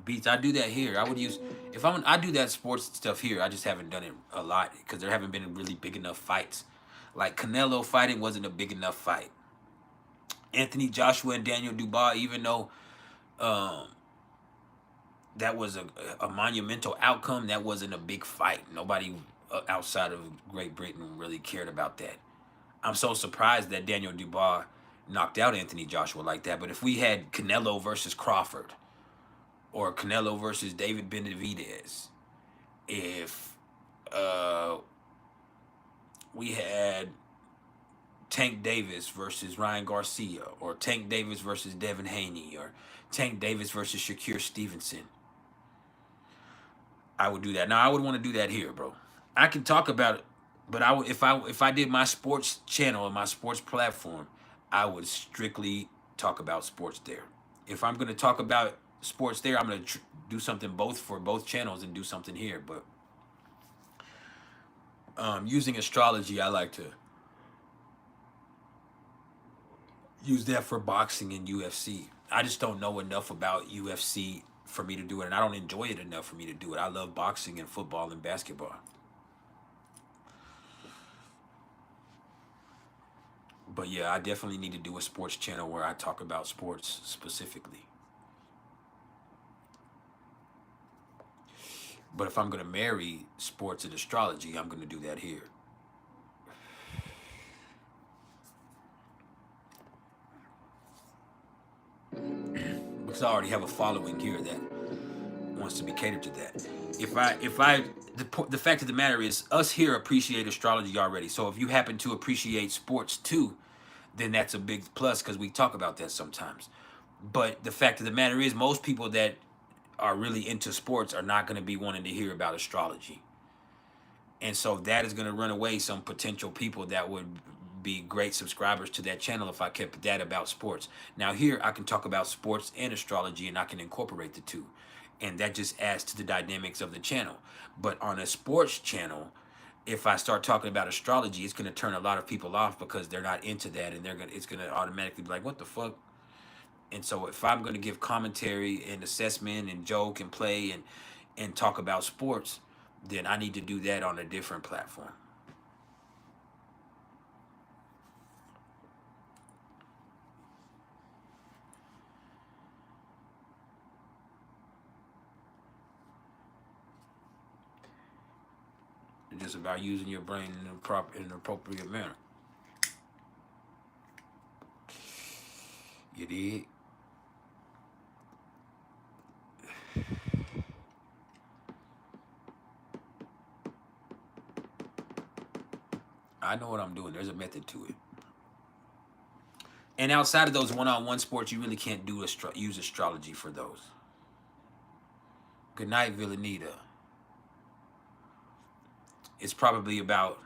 Beats, I do that here. I would use, if I do that sports stuff here. I just haven't done it a lot because there haven't been really big enough fights. Like Canelo fighting wasn't a big enough fight. Anthony Joshua and Daniel Dubois, even though that was a monumental outcome, that wasn't a big fight. Nobody outside of Great Britain really cared about that. I'm so surprised that Daniel Dubois knocked out Anthony Joshua like that. But if we had Canelo versus Crawford, or Canelo versus David Benavidez, if we had Tank Davis versus Ryan Garcia, or Tank Davis versus Devin Haney, or Tank Davis versus Shakur Stevenson, I would do that. Now I would want to do that here, bro. I can talk about it, but if I did my sports channel and my sports platform, I would strictly talk about sports there. If I'm gonna talk about sports there, I'm gonna do something both for both channels and do something here. But using astrology, I like to use that for boxing and UFC. I just don't know enough about UFC for me to do it, and I don't enjoy it enough for me to do it. I love boxing and football and basketball. But yeah, I definitely need to do a sports channel where I talk about sports specifically. But if I'm going to marry sports and astrology, I'm going to do that here. Because I already have a following here that wants to be catered to that. The fact of the matter is, us here appreciate astrology already. So if you happen to appreciate sports too, then that's a big plus because we talk about that sometimes. But the fact of the matter is, most people that are really into sports are not going to be wanting to hear about astrology. And so that is going to run away some potential people that would be great subscribers to that channel if I kept that about sports. Now here I can talk about sports and astrology, and I can incorporate the two. And that just adds to the dynamics of the channel. But on a sports channel, if I start talking about astrology, it's going to turn a lot of people off because they're not into that, and it's going to automatically be like, what the fuck? And so if I'm going to give commentary and assessment and joke and play and talk about sports, then I need to do that on a different platform. It's just about using your brain in an appropriate manner. You dig? I know what I'm doing. There's a method to it. And outside of those one-on-one sports, you really can't use astrology for those. Good night, Villanita. It's probably about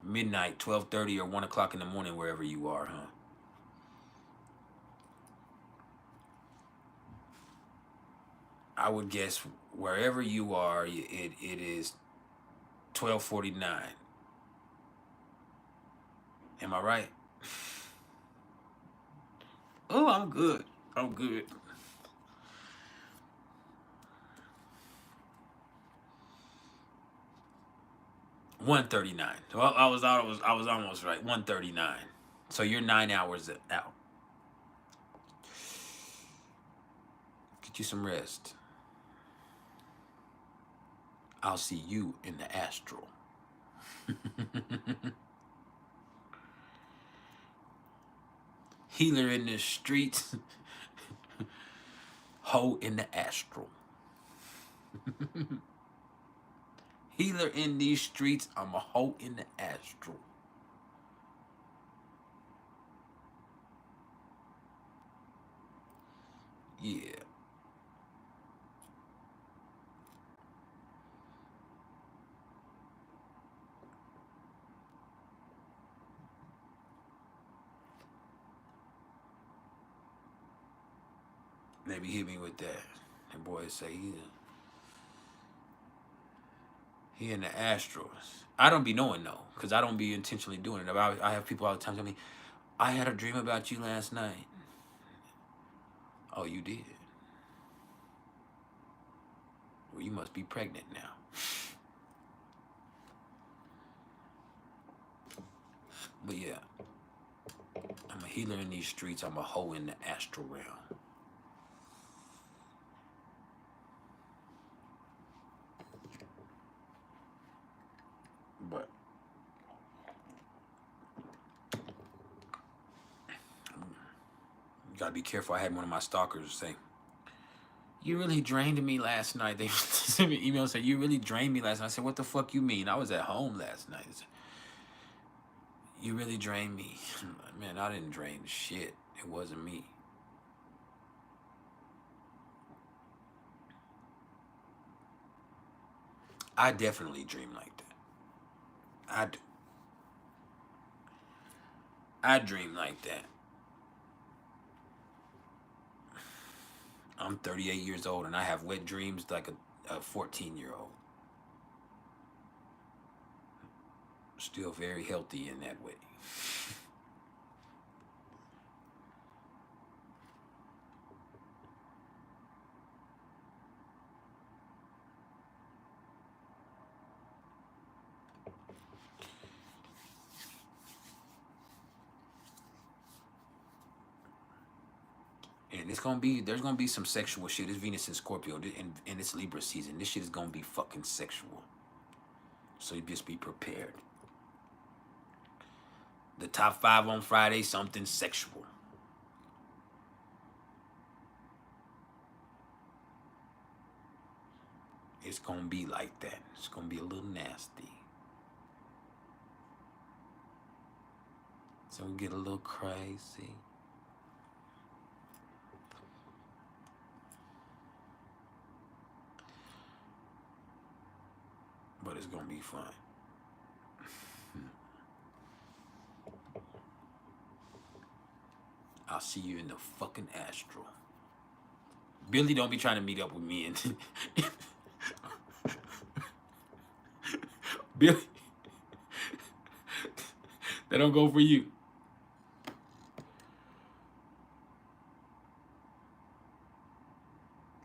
midnight, 12:30 or 1 o'clock in the morning, wherever you are, huh? I would guess wherever you are, it is 12:49. Am I right? Oh, I'm good. I'm good. 1:39. Well, I was almost right. 1:39. So you're 9 hours out. Get you some rest. I'll see you in the astral. Healer in the streets. Hoe in the astral. Healer in these streets. I'm a hoe in the astral. Yeah. Maybe hit me with that. And boys say he in the astrals. I don't be knowing though, because I don't be intentionally doing it. I have people all the time tell me, I had a dream about you last night. Oh, you did? Well, you must be pregnant now. But yeah, I'm a healer in these streets. I'm a hoe in the astral realm. But you gotta be careful. I had one of my stalkers say, you really drained me last night. They sent me an email and said, you really drained me last night. I said, what the fuck you mean? I was at home last night. Said, you really drained me. Man, I didn't drain shit. It wasn't me. I definitely dream like that. I do. I dream like that. I'm 38 years old and I have wet dreams like a 14-year-old. Still very healthy in that way. And there's gonna be some sexual shit. It's Venus in Scorpio and it's Libra season. This shit is gonna be fucking sexual. So you just be prepared. The top 5 on Friday, something sexual. It's gonna be like that. It's gonna be a little nasty. So we get a little crazy. But it's gonna be fun. I'll see you in the fucking astral. Billy, don't be trying to meet up with me and Billy, that don't go for you.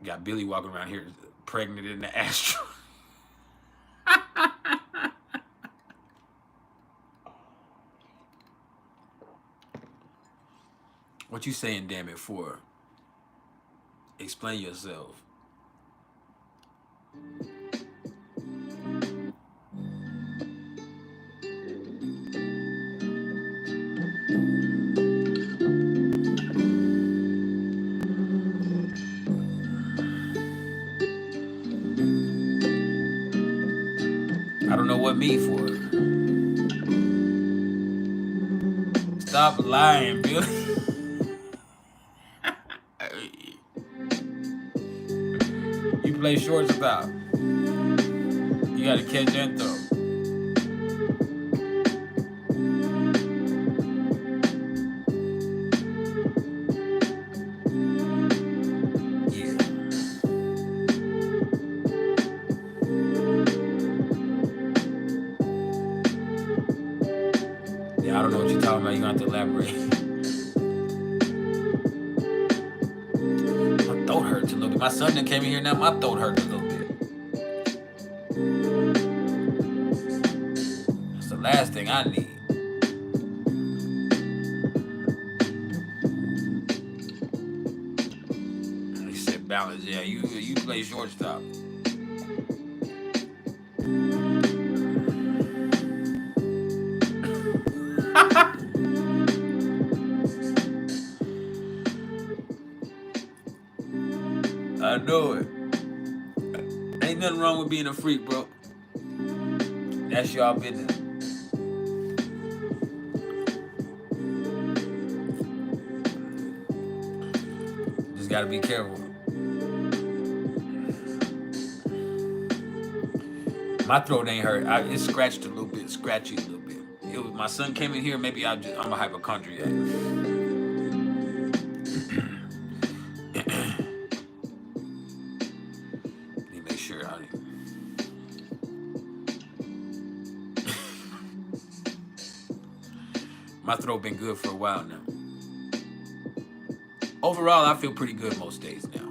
Got Billy walking around here pregnant in the astral. What you saying, damn it, for? Explain yourself. I don't know what me for. Stop lying, Billy. You play shorts about. You gotta catch that though. Yeah, I don't know what you're talking about. You're gonna have to elaborate. My throat hurts a little bit. My son that came in here now, my throat hurts a little bit. thing I need. He said balance. Yeah, you play shortstop. I know it. Ain't nothing wrong with being a freak, bro. That's y'all business. Just gotta be careful. My throat ain't hurt. It's scratched a little bit, scratchy a little bit. My son came in here. Maybe I'm a hypochondriac. Make sure my throat been good for a while now. Overall, I feel pretty good most days now.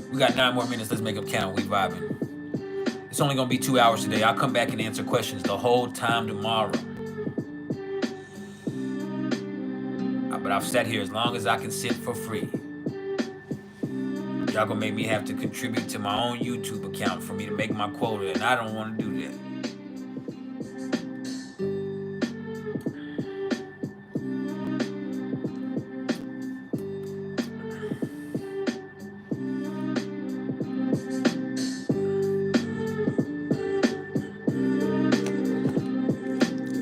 We got 9 more minutes. Let's make them count. We vibing. It's only gonna be 2 hours today. I'll come back and answer questions the whole time tomorrow. But I've sat here as long as I can sit for free. Y'all gonna make me have to contribute to my own YouTube account for me to make my quota, and I don't want to do that.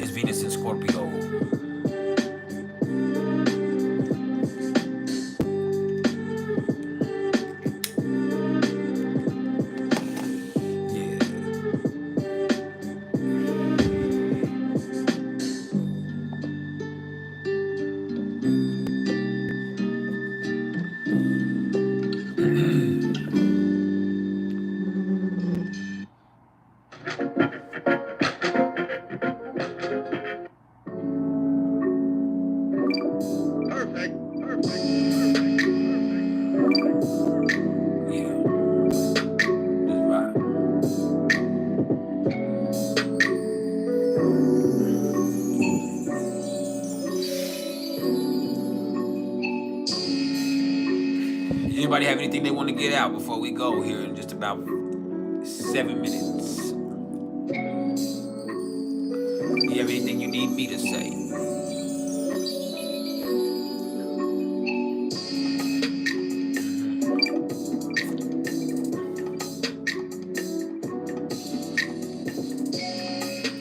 It's Venus in Scorpio. Anybody have anything they want to get out before we go here in just about 7 minutes? Do you have anything you need me to say?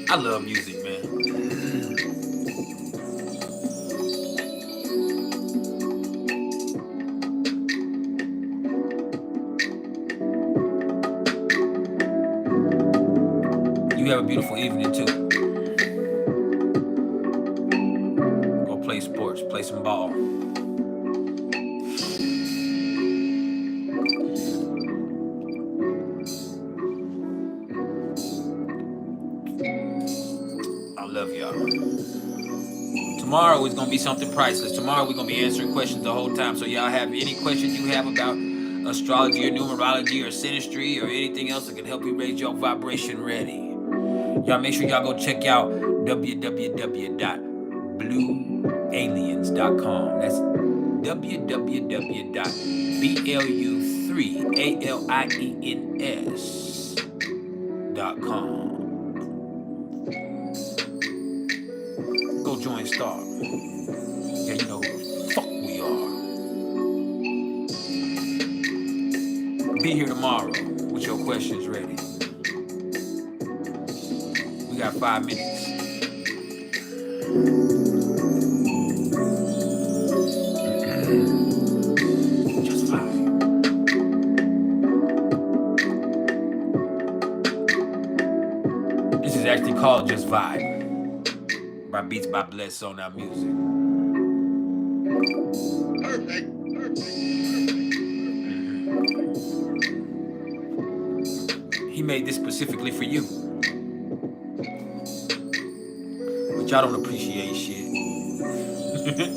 I love music, man. You have a beautiful evening too. Go play sports, play some ball. I love y'all. Tomorrow is gonna be something priceless. Tomorrow we're gonna be answering questions the whole time. So y'all have any questions you have about astrology or numerology or synastry or anything else that can help you raise your vibration ready. Y'all make sure y'all go check out www.bluealiens.com. That's www.blu3aliens.com. Go join Star. Yeah, you know who the fuck we are. Be here tomorrow with your questions ready. We got 5 minutes. Just 5. This is actually called Just Vibe by Beats by Bless on our music. Perfect. He made this specifically for you. But y'all don't appreciate shit. take it.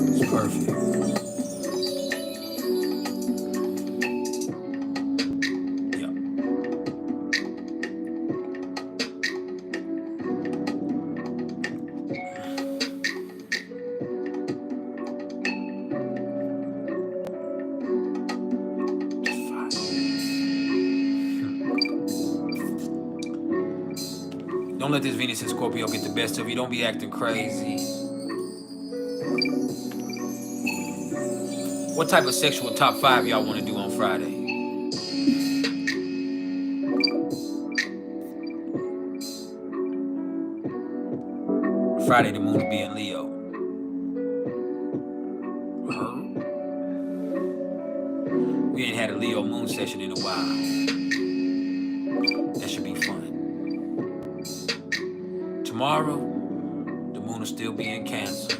It's perfect. Yeah. Don't let this Venus and Scorpio get the best of you. Don't be acting crazy. What type of sexual top 5 y'all want to do on Friday? Friday, the moon will be in Leo. We ain't had a Leo moon session in a while. That should be fun. Tomorrow, the moon will still be in Cancer.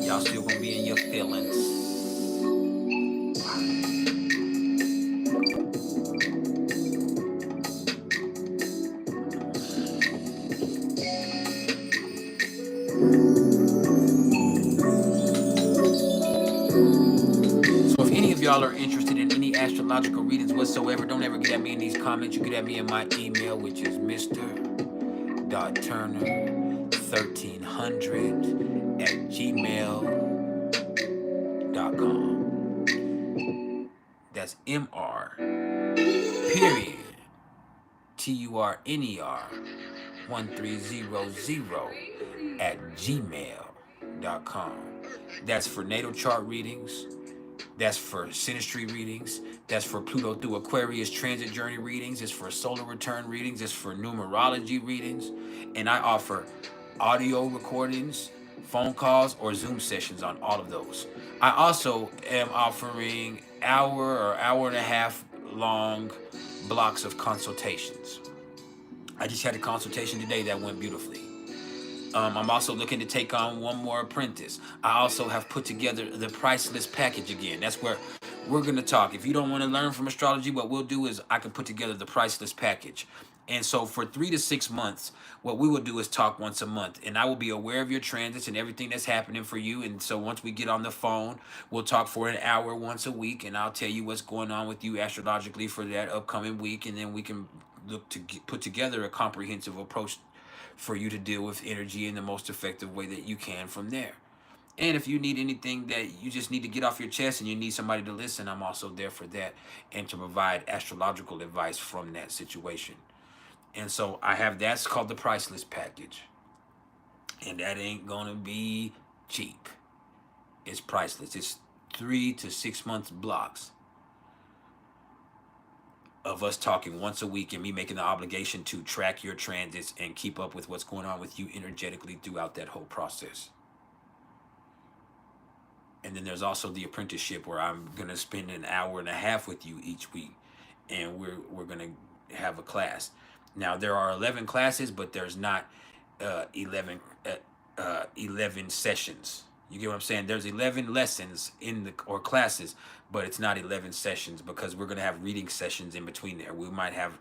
Y'all still gonna be in your feelings. So if any of y'all are interested in any astrological readings whatsoever, don't ever get at me in these comments. You get at me in my email, which is mr.turner1300@gmail.com. That's MR period TURNER1300@gmail.com. That's for natal chart readings. That's for synastry readings. That's for Pluto through Aquarius transit journey readings. It's for solar return readings. It's for numerology readings. And I offer audio recordings, phone calls, or Zoom sessions on all of those. I also am offering hour and a half long blocks of consultations. I just had a consultation today that went beautifully. I'm also looking to take on one more apprentice. I also have put together the PrIcElEs package again. That's where we're going to talk. If you don't want to learn from astrology, what we'll do is I can put together the PrIcElEs package. And so for 3 to 6 months, what we will do is talk once a month. And I will be aware of your transits and everything that's happening for you. And so once we get on the phone, we'll talk for an hour once a week. And I'll tell you what's going on with you astrologically for that upcoming week. And then we can look to put together a comprehensive approach for you to deal with energy in the most effective way that you can from there. And if you need anything that you just need to get off your chest and you need somebody to listen, I'm also there for that and to provide astrological advice from that situation. And so I have that's called the PrIcElEs package. And that ain't gonna be cheap. It's priceless. It's 3 to 6 months blocks of us talking once a week and me making the obligation to track your transits and keep up with what's going on with you energetically throughout that whole process. And then there's also the apprenticeship where I'm going to spend an hour and a half with you each week. And we're going to have a class. Now, there are 11 classes, but there's not 11 sessions. You get what I'm saying? There's 11 lessons or classes, but it's not 11 sessions because we're going to have reading sessions in between there. We might have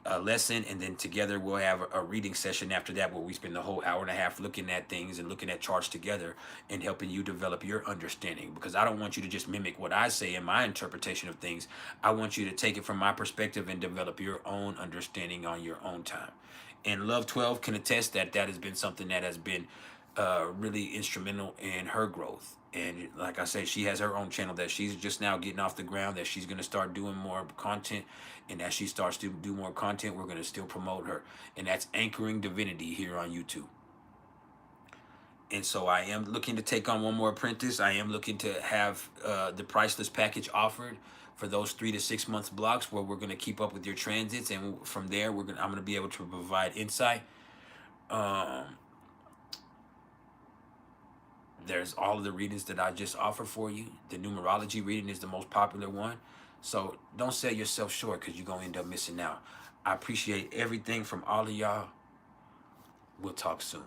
a lesson and then together we'll have a reading session after that where we spend the whole hour and a half looking at things and looking at charts together and helping you develop your understanding, because I don't want you to just mimic what I say in my interpretation of things. I want you to take it from my perspective and develop your own understanding on your own time. And Love 12 can attest that that has been something that has been really instrumental in her growth. And like I said, she has her own channel that she's just now getting off the ground, that she's going to start doing more content. And as she starts to do more content, we're going to still promote her. And that's Anchoring Divinity here on YouTube. And so I am looking to take on one more apprentice. I am looking to have the PrIcElEs package offered for those 3 to 6 months blocks where we're going to keep up with your transits. And from there, I'm going to be able to provide insight. There's all of the readings that I just offered for you. The numerology reading is the most popular one. So don't sell yourself short because you're going to end up missing out. I appreciate everything from all of y'all. We'll talk soon.